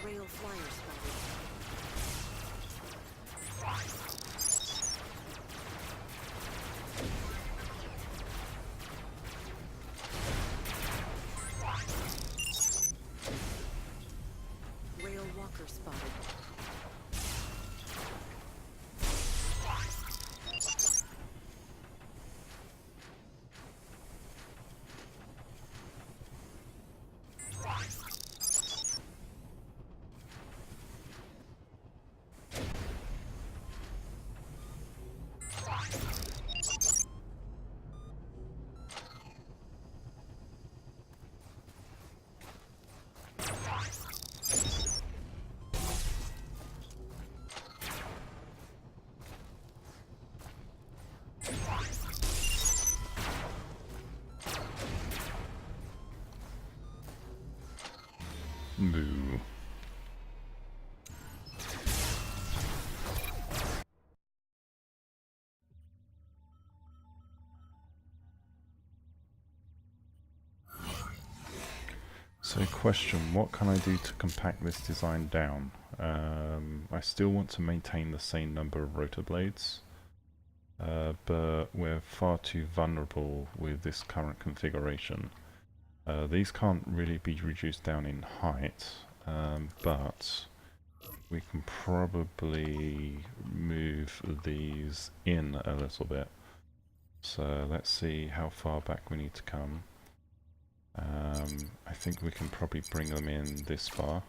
Rail flyer spotted. Rail walker spotted. Boo. So question, what can I do to compact this design down? I still want to maintain the same number of rotor blades, but we're far too vulnerable with this current configuration. These can't really be reduced down in height, but we can probably move these in a little bit. So let's see how far back we need to come. I think we can probably bring them in this far.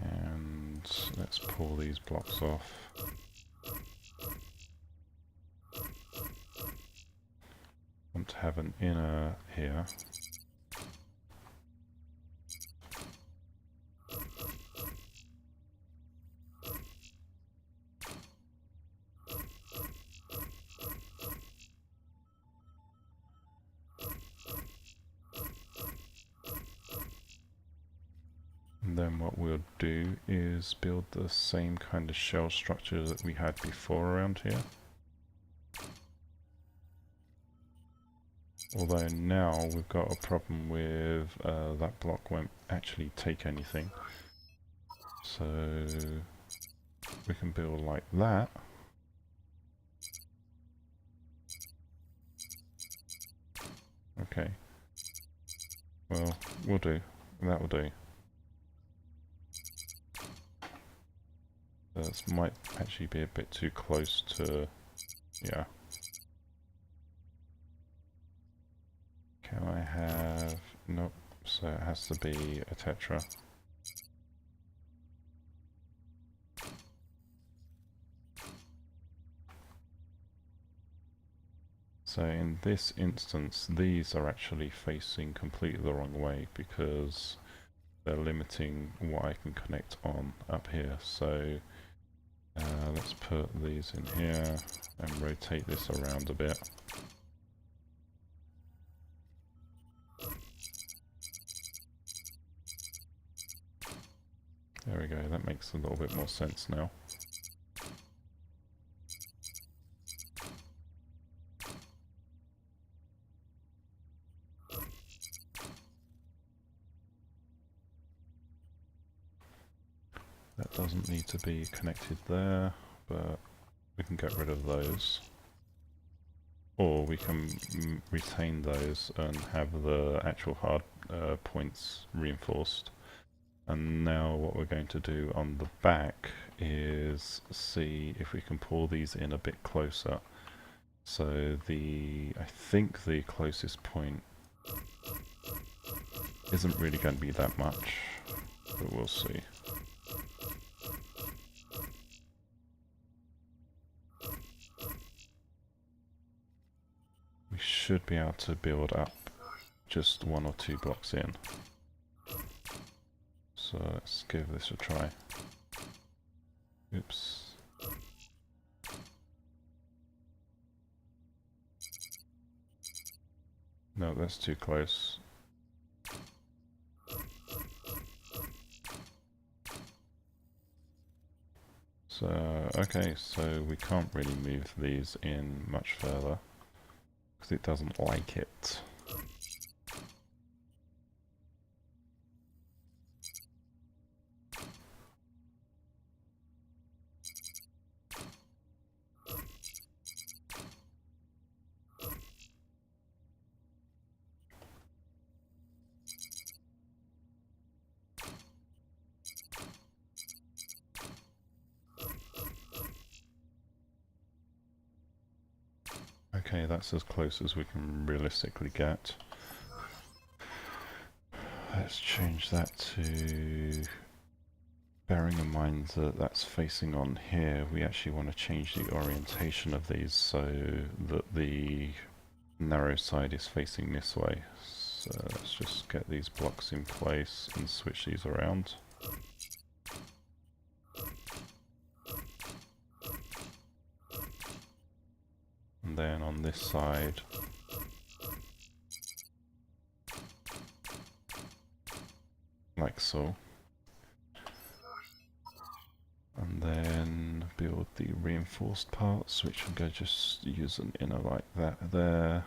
And let's pull these blocks off. Want to have an inner here. And then what we'll do is build the same kind of shell structure that we had before around here. Although now we've got a problem with that block won't actually take anything. So we can build like that. Okay. Well, we'll do. That will do. This might actually be a bit too close to... yeah. Can I have... nope, so it has to be a tetra. So in this instance, these are actually facing completely the wrong way because they're limiting what I can connect on up here. So let's put these in here and rotate this around a bit. There we go, that makes a little bit more sense now. That doesn't need to be connected there, but we can get rid of those. Or we can retain those and have the actual hard points reinforced. And now what we're going to do on the back is see if we can pull these in a bit closer. So I think the closest point isn't really going to be that much, but we'll see. We should be able to build up just 1 or 2 blocks in. So let's give this a try. Oops. No, that's too close. So, okay, so we can't really move these in much further because it doesn't like it. Okay, that's as close as we can realistically get. Let's change that to... bearing in mind that that's facing on here, we actually want to change the orientation of these so that the narrow side is facing this way. So let's just get these blocks in place and switch these around. And then on this side, like so. And then build the reinforced parts, which I'm going to just use an inner like that there.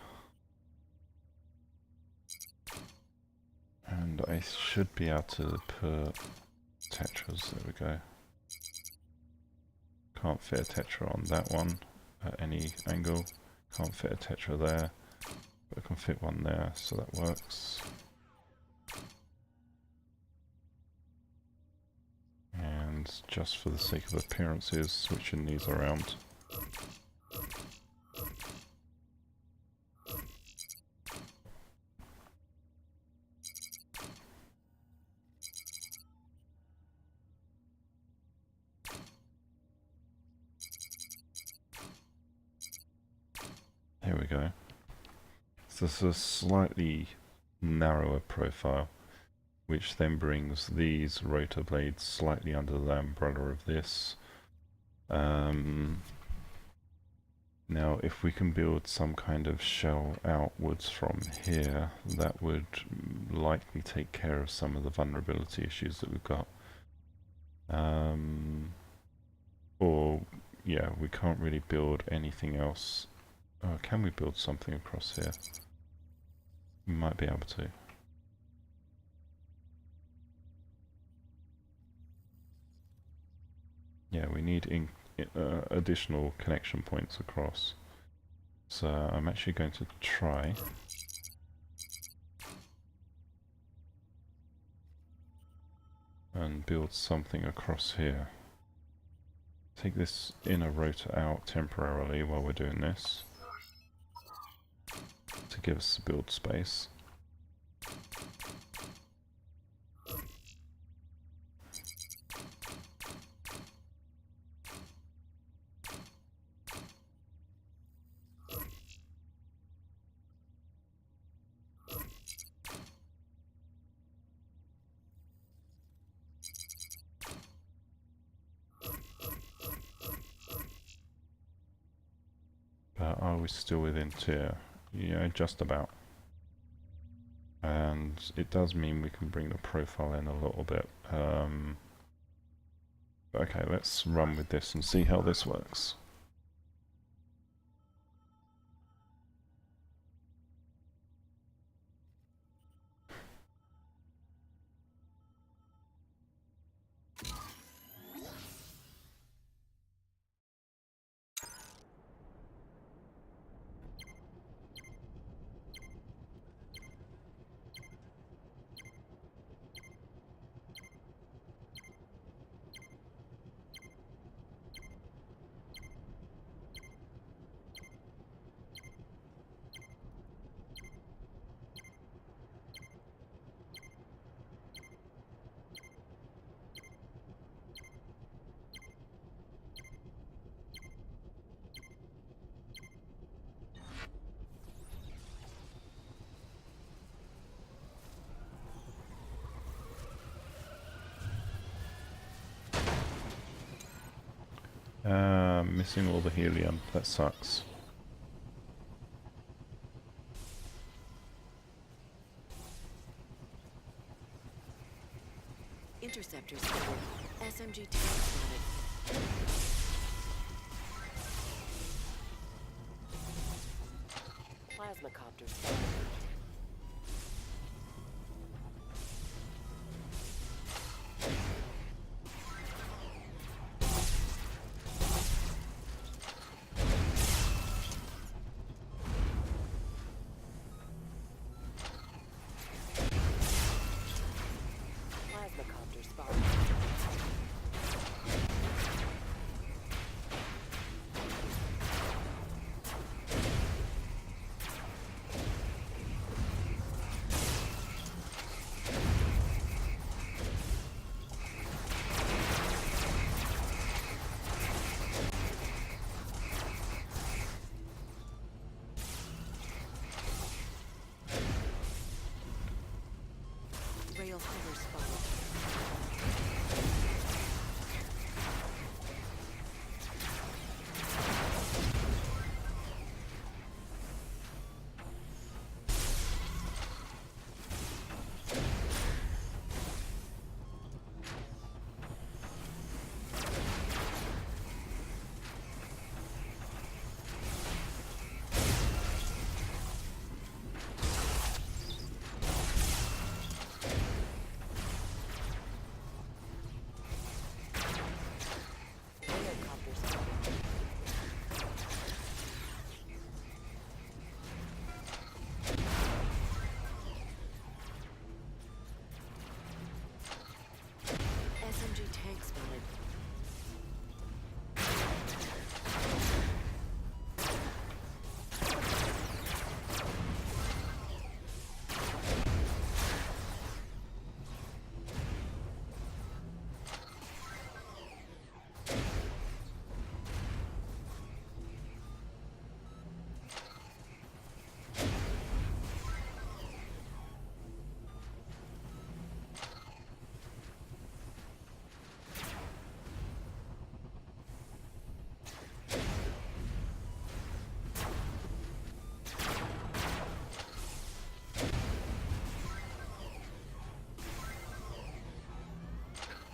And I should be able to put tetras, there we go. Can't fit a tetra on that one at any angle. Can't fit a tetra there, but I can fit one there, so that works. And just for the sake of appearances, switching these around. There we go. So this is a slightly narrower profile, which then brings these rotor blades slightly under the umbrella of this. Now if we can build some kind of shell outwards from here, that would likely take care of some of the vulnerability issues that we've got. Or, yeah, we can't really build anything else. Can we build something across here? We might be able to. Yeah, we need additional connection points across. So I'm actually going to try and build something across here. Take this inner rotor out temporarily while we're doing this, to give us the build space. But are we still within tier? Yeah, just about. And it does mean we can bring the profile in a little bit. Okay, let's run with this and see how this works. Missing all the helium, that sucks. Interceptors spotted. SMG tank spotted. Plasma copter spotted.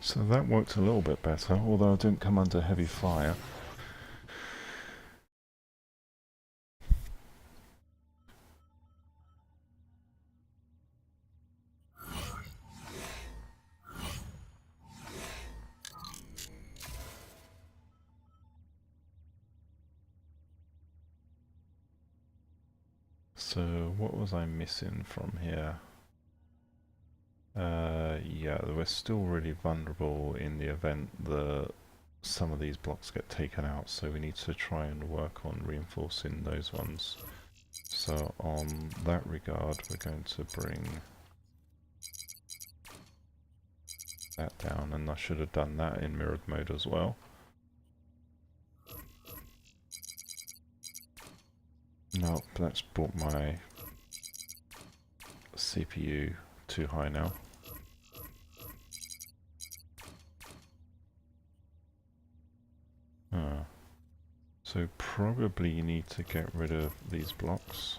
So that worked a little bit better, although I didn't come under heavy fire. So what was I missing from here? Yeah, we're still really vulnerable in the event that some of these blocks get taken out, so we need to try and work on reinforcing those ones. So on that regard, we're going to bring that down, and I should have done that in mirrored mode as well. No, that's brought my CPU too high now. So probably you need to get rid of these blocks.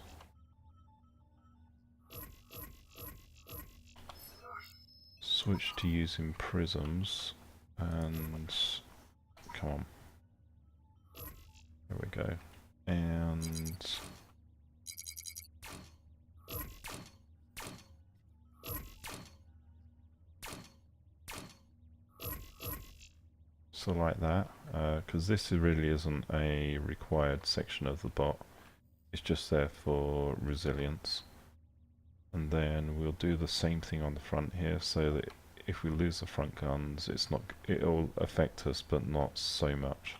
Switch to using prisms, and come on. There we go. And so like that, because this really isn't a required section of the bot. It's just there for resilience. And then we'll do the same thing on the front here, so that if we lose the front guns, it'll affect us, but not so much.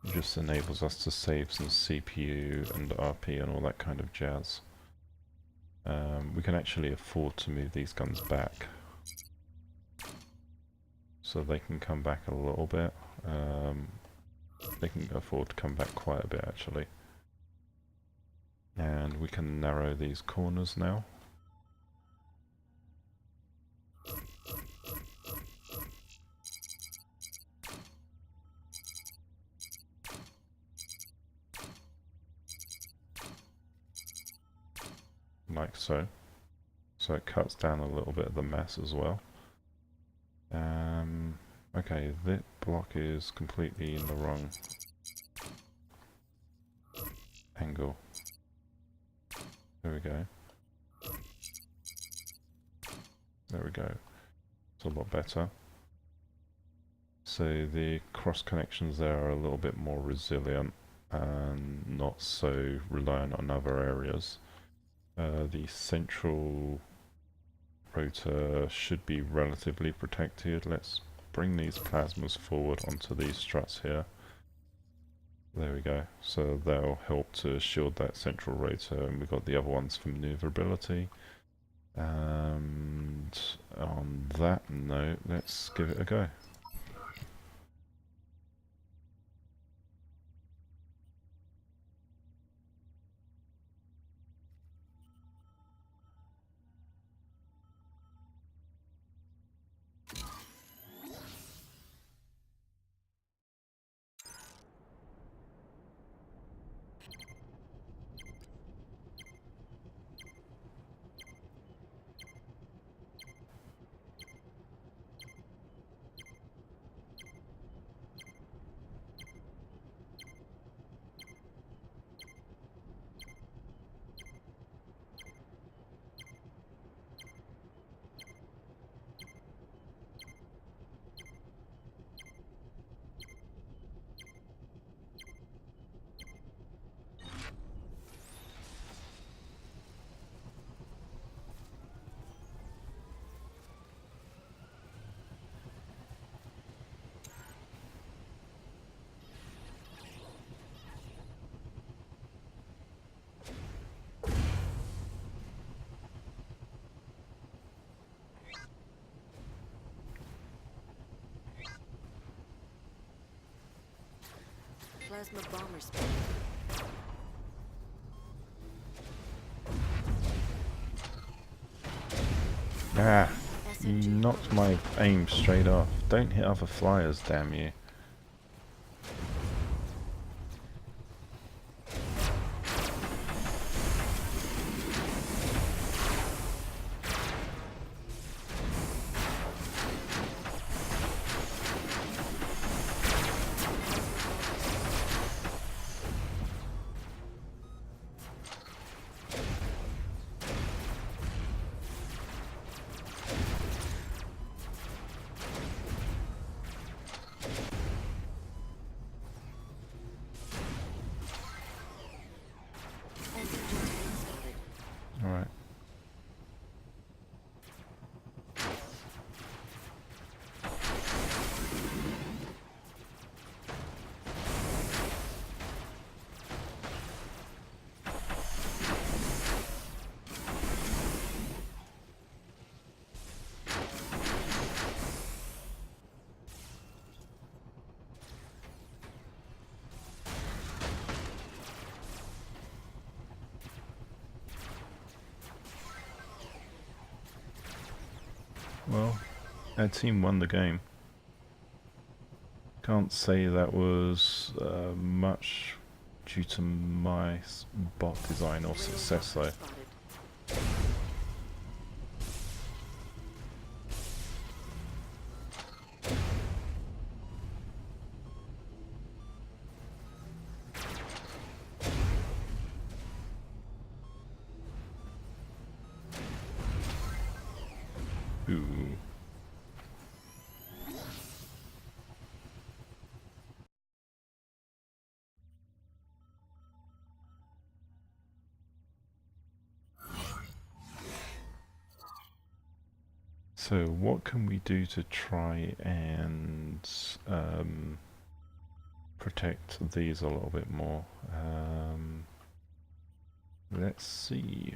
It just enables us to save some CPU and RP and all that kind of jazz. We can actually afford to move these guns back, so they can come back a little bit. They can afford to come back quite a bit actually. And we can narrow these corners now. Like so. So it cuts down a little bit of the mess as well. Okay, that block is completely in the wrong angle. There we go. There we go. It's a lot better. So the cross connections there are a little bit more resilient and not so reliant on other areas. The central rotor should be relatively protected. Let's bring these plasmas forward onto these struts here. There we go. So they'll help to shield that central rotor, and we've got the other ones for maneuverability. And on that note, let's give it a go. Plasma bomber spec. Ah, you SMG knocked my aim straight off. Don't hit other flyers, damn you. Well, our team won the game. Can't say that was much due to my bot design or success though. Ooh. So what can we do to try and protect these a little bit more? Let's see.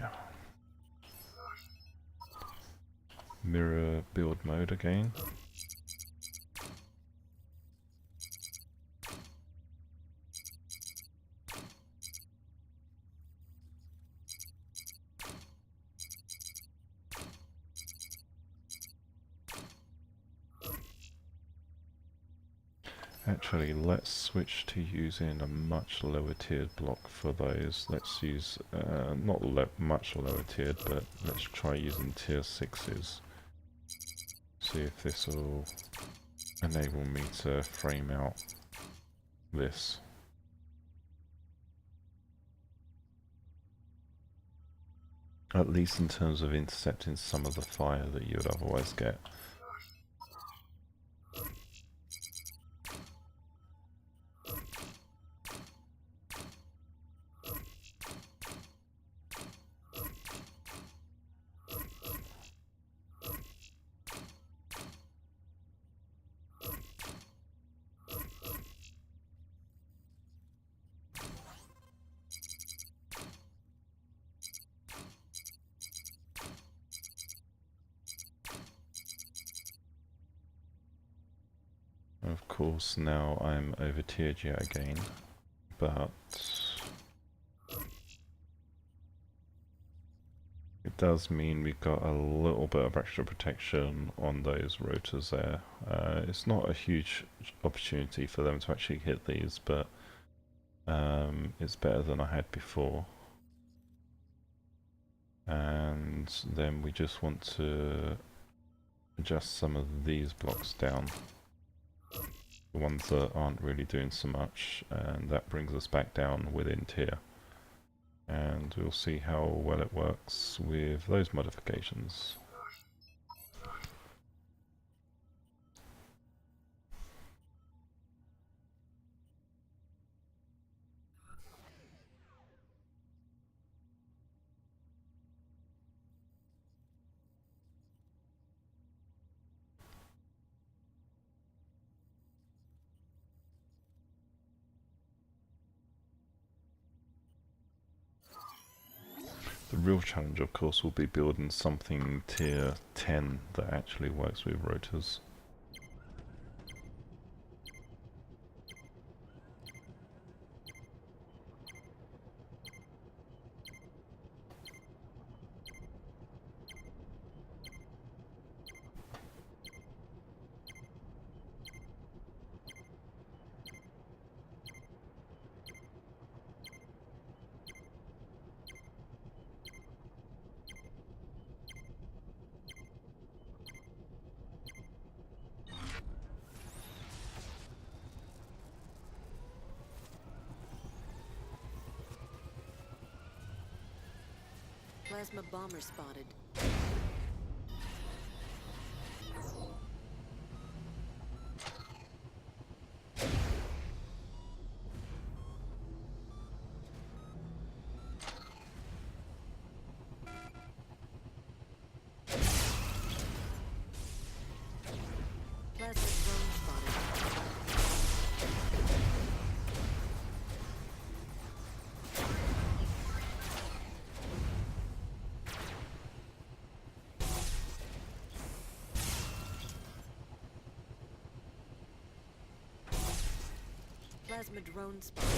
Mirror build mode again. Actually, let's switch to using a much lower tiered block for those. Let's use, not much lower tiered, but let's try using tier 6s. See if this will enable me to frame out this. At least in terms of intercepting some of the fire that you would otherwise get. Of course, now I'm over tiered yet again, but it does mean we've got a little bit of extra protection on those rotors there. It's not a huge opportunity for them to actually hit these, but it's better than I had before. And then we just want to adjust some of these blocks down. The ones that aren't really doing so much, and that brings us back down within tier. And we'll see how well it works with those modifications. The real challenge, of course, will be building something tier 10 that actually works with rotors. Plasma bomber spotted. Plasma drone spotted. Plasma drone spotted.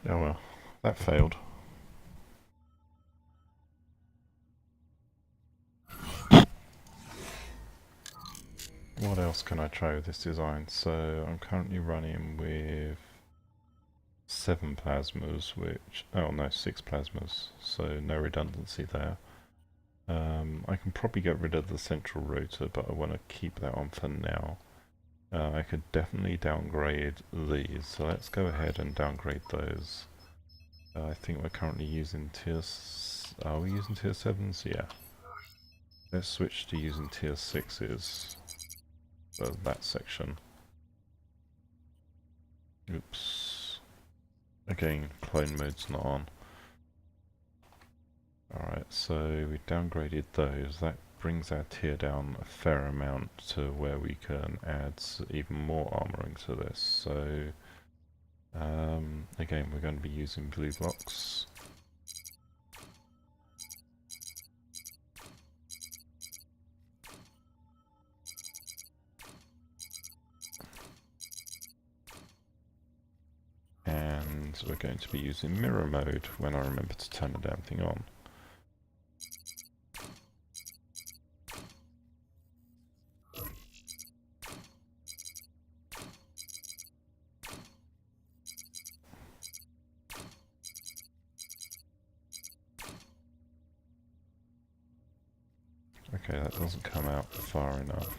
Oh well, that failed. What else can I try with this design? So I'm currently running with 7 plasmas, which... oh no, 6 plasmas, so no redundancy there. I can probably get rid of the central rotor, but I want to keep that on for now. I could definitely downgrade these, so let's go ahead and downgrade those. I think we're currently using are we using tier 7s? Yeah. Let's switch to using tier 6s for that section. Oops. Again, clone mode's not on. Alright, so we downgraded those. That brings our tier down a fair amount to where we can add even more armoring to this. So, again, we're going to be using blue blocks. And we're going to be using mirror mode when I remember to turn the damn thing on. Okay, that doesn't come out far enough.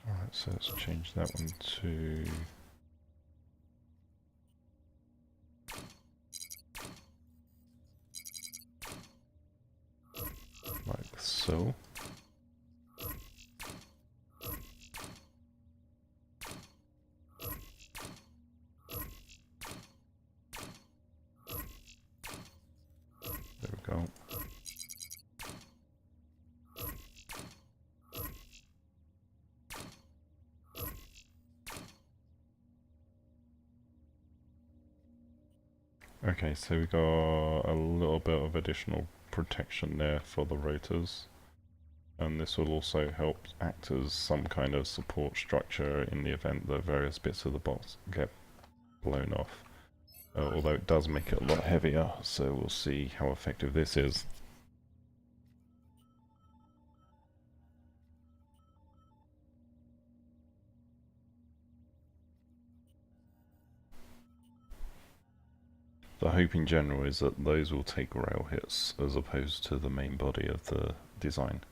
Alright, so let's change that one to... like so. There we go. Okay, so we got a little bit of additional protection there for the rotors, and this will also help act as some kind of support structure in the event that various bits of the box get blown off. Although it does make it a lot heavier, so we'll see how effective this is. The hope in general is that those will take rail hits as opposed to the main body of the design.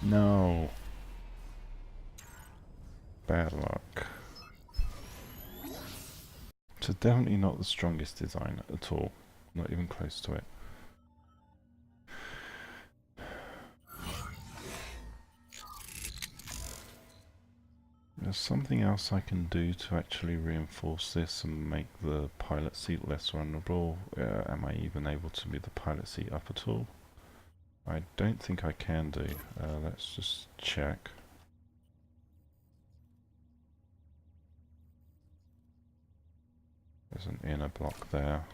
No. Bad luck. So definitely not the strongest design at all. Not even close to it. There's something else I can do to actually reinforce this and make the pilot seat less vulnerable. Am I even able to move the pilot seat up at all? I don't think I can do. Let's just check. There's an inner block there.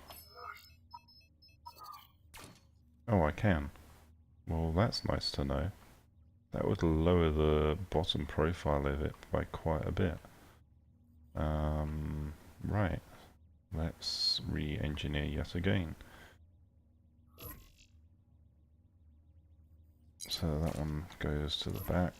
Oh, I can. Well, that's nice to know. That would lower the bottom profile of it by quite a bit. Right. Let's re-engineer yet again. So that one goes to the back.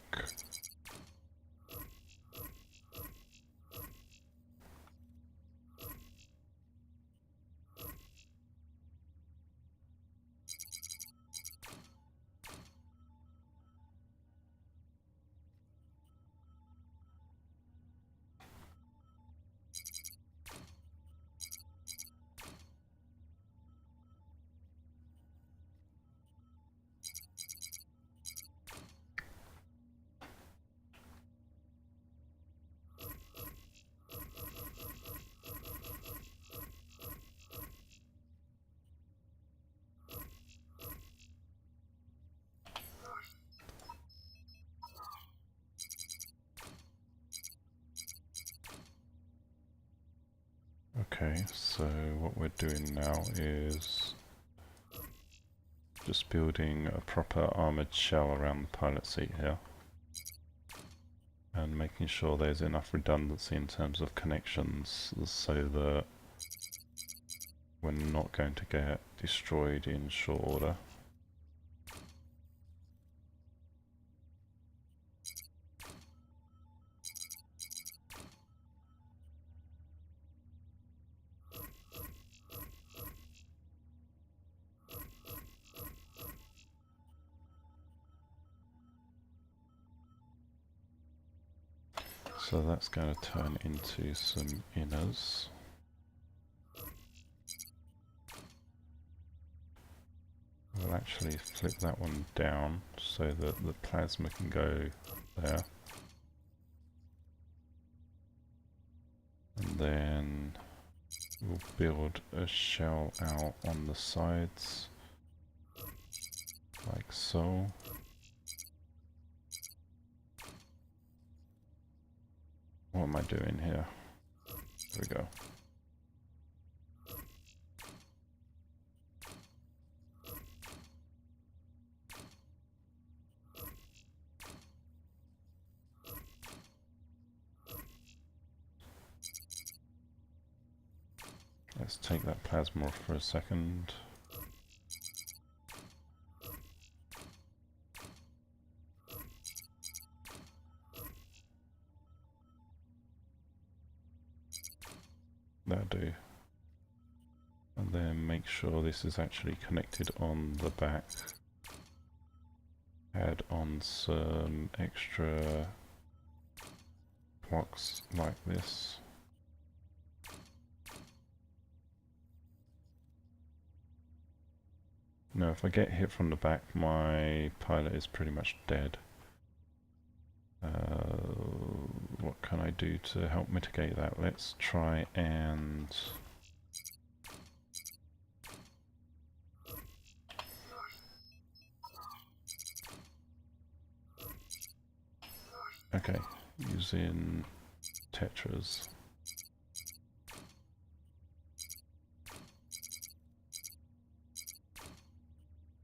Okay, so what we're doing now is just building a proper armoured shell around the pilot seat here. And making sure there's enough redundancy in terms of connections so that we're not going to get destroyed in short order. So that's going to turn into some inners. We'll actually flip that one down so that the plasma can go there. And then we'll build a shell out on the sides, like so. What am I doing here? There we go. Let's take that plasma off for a second. That'll do. And then make sure this is actually connected on the back. Add on some extra blocks like this. Now if I get hit from the back, my pilot is pretty much dead. What can I do to help mitigate that? Let's try and... Okay, using tetras.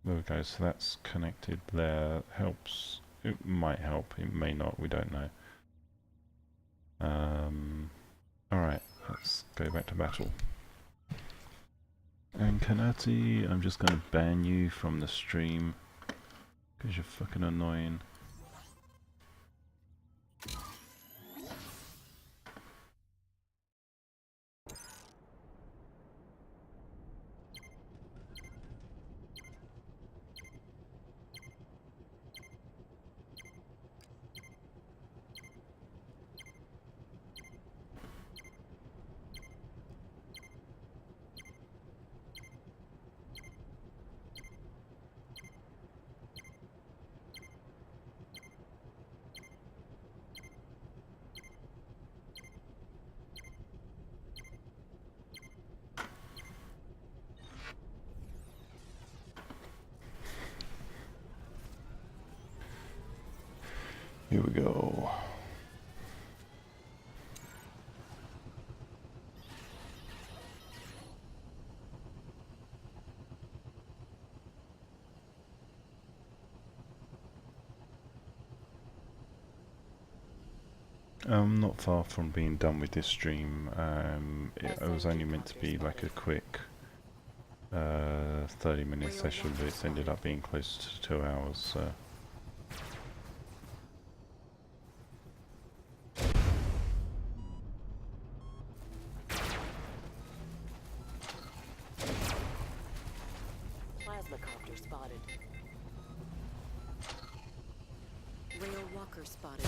There we go, so that's connected there. Helps. It might help, it may not, we don't know. Alright, let's go back to battle. And Kanati, I'm just going to ban you from the stream because you're fucking annoying. Here we go. I'm not far from being done with this stream. It was only meant to be like a quick 30-minute session, but it's ended up being close to 2 hours, so... Plasmacopter spotted. Rail walker spotted.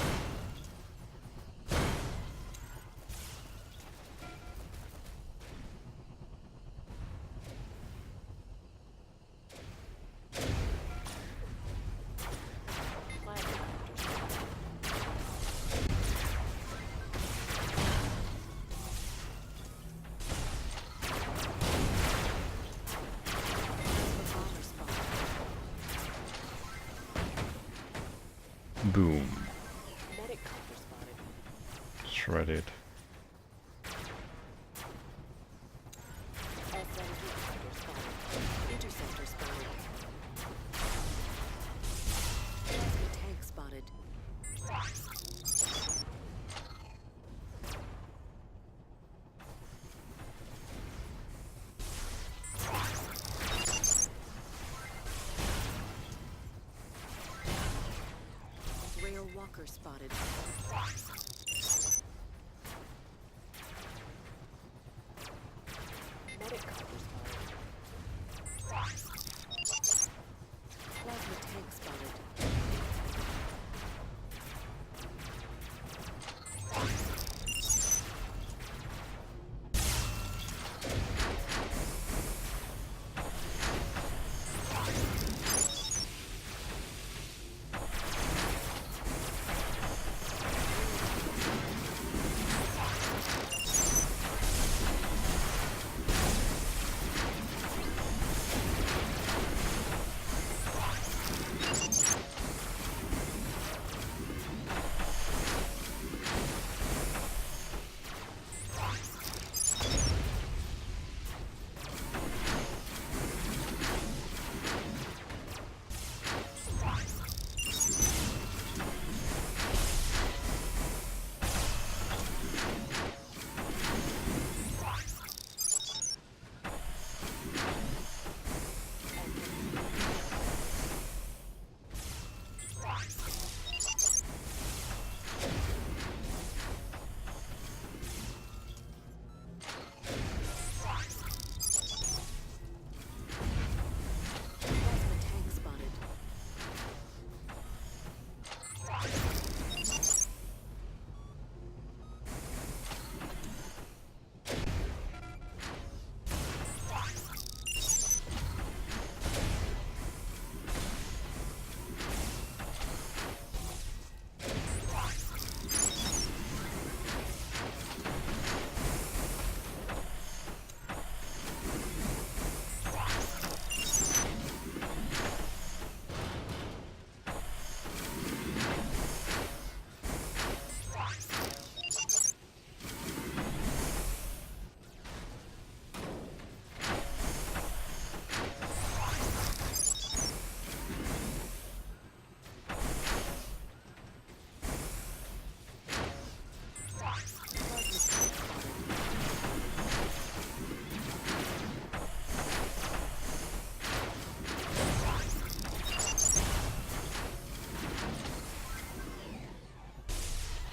Boom. Medic copter spotted. Shredded. SMG copter spotted. Interceptor spotted. Plasma tank spotted. Rail walker spotted. Medic copter spotted. Plasma tank spotted. Plasma tank spotted.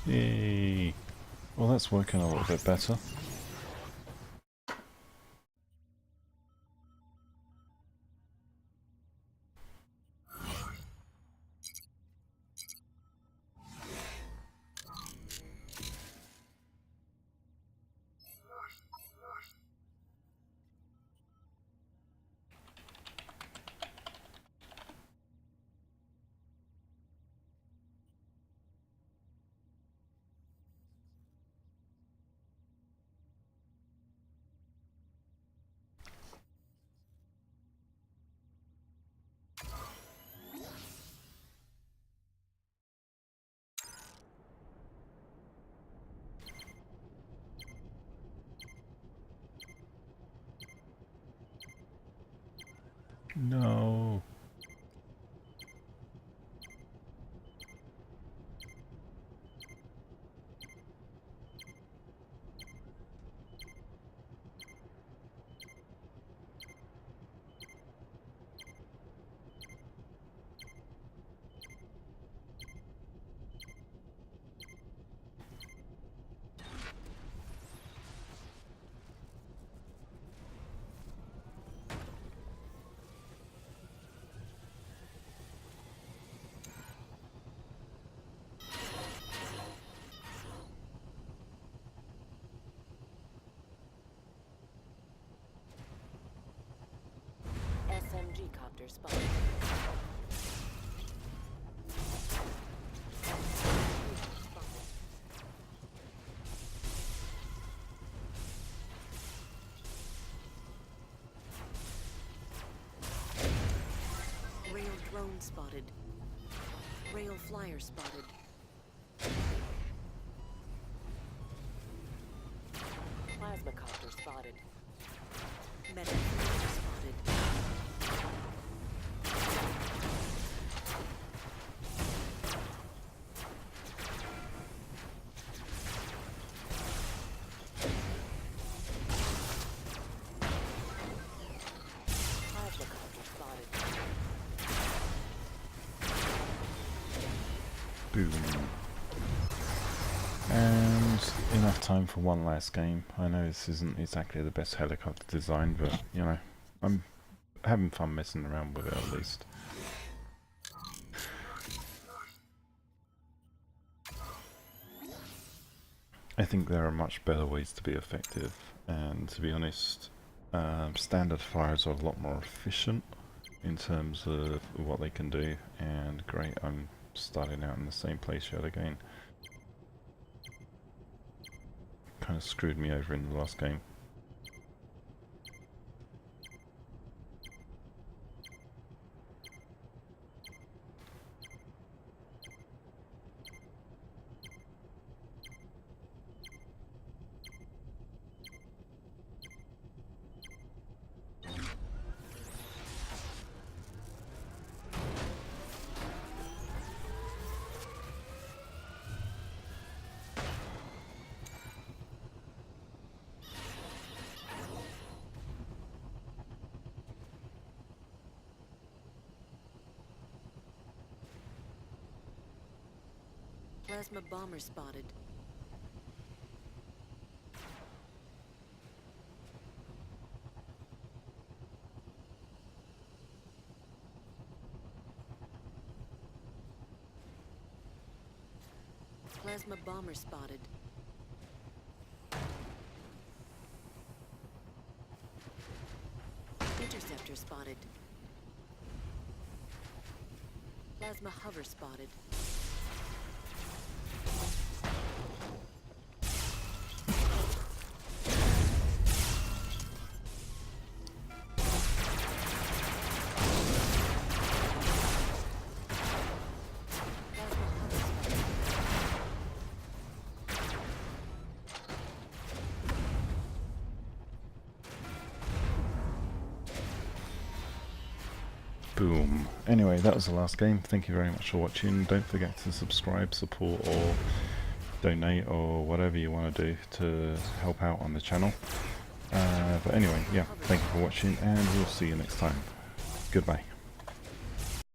Yay! Well, that's working a little bit better. No. SMG copter spotted. Rail drone spotted. Rail flyer spotted. Plasma copter spotted. Medic spotted. Plasma copter spotted. Boom. And enough time for one last game. I know this isn't exactly the best helicopter design, but you know, I'm having fun messing around with it at least. I think there are much better ways to be effective, and to be honest, standard fires are a lot more efficient in terms of what they can do, and great, I'm starting out in the same place yet again. Kind of screwed me over in the last game. Plasma bomber spotted. Plasma bomber spotted. Interceptor spotted. Plasma hover spotted. Boom. Anyway, that was the last game. Thank you very much for watching. Don't forget to subscribe, support, or donate, or whatever you want to do to help out on the channel. But anyway, yeah, thank you for watching, and we'll see you next time. Goodbye.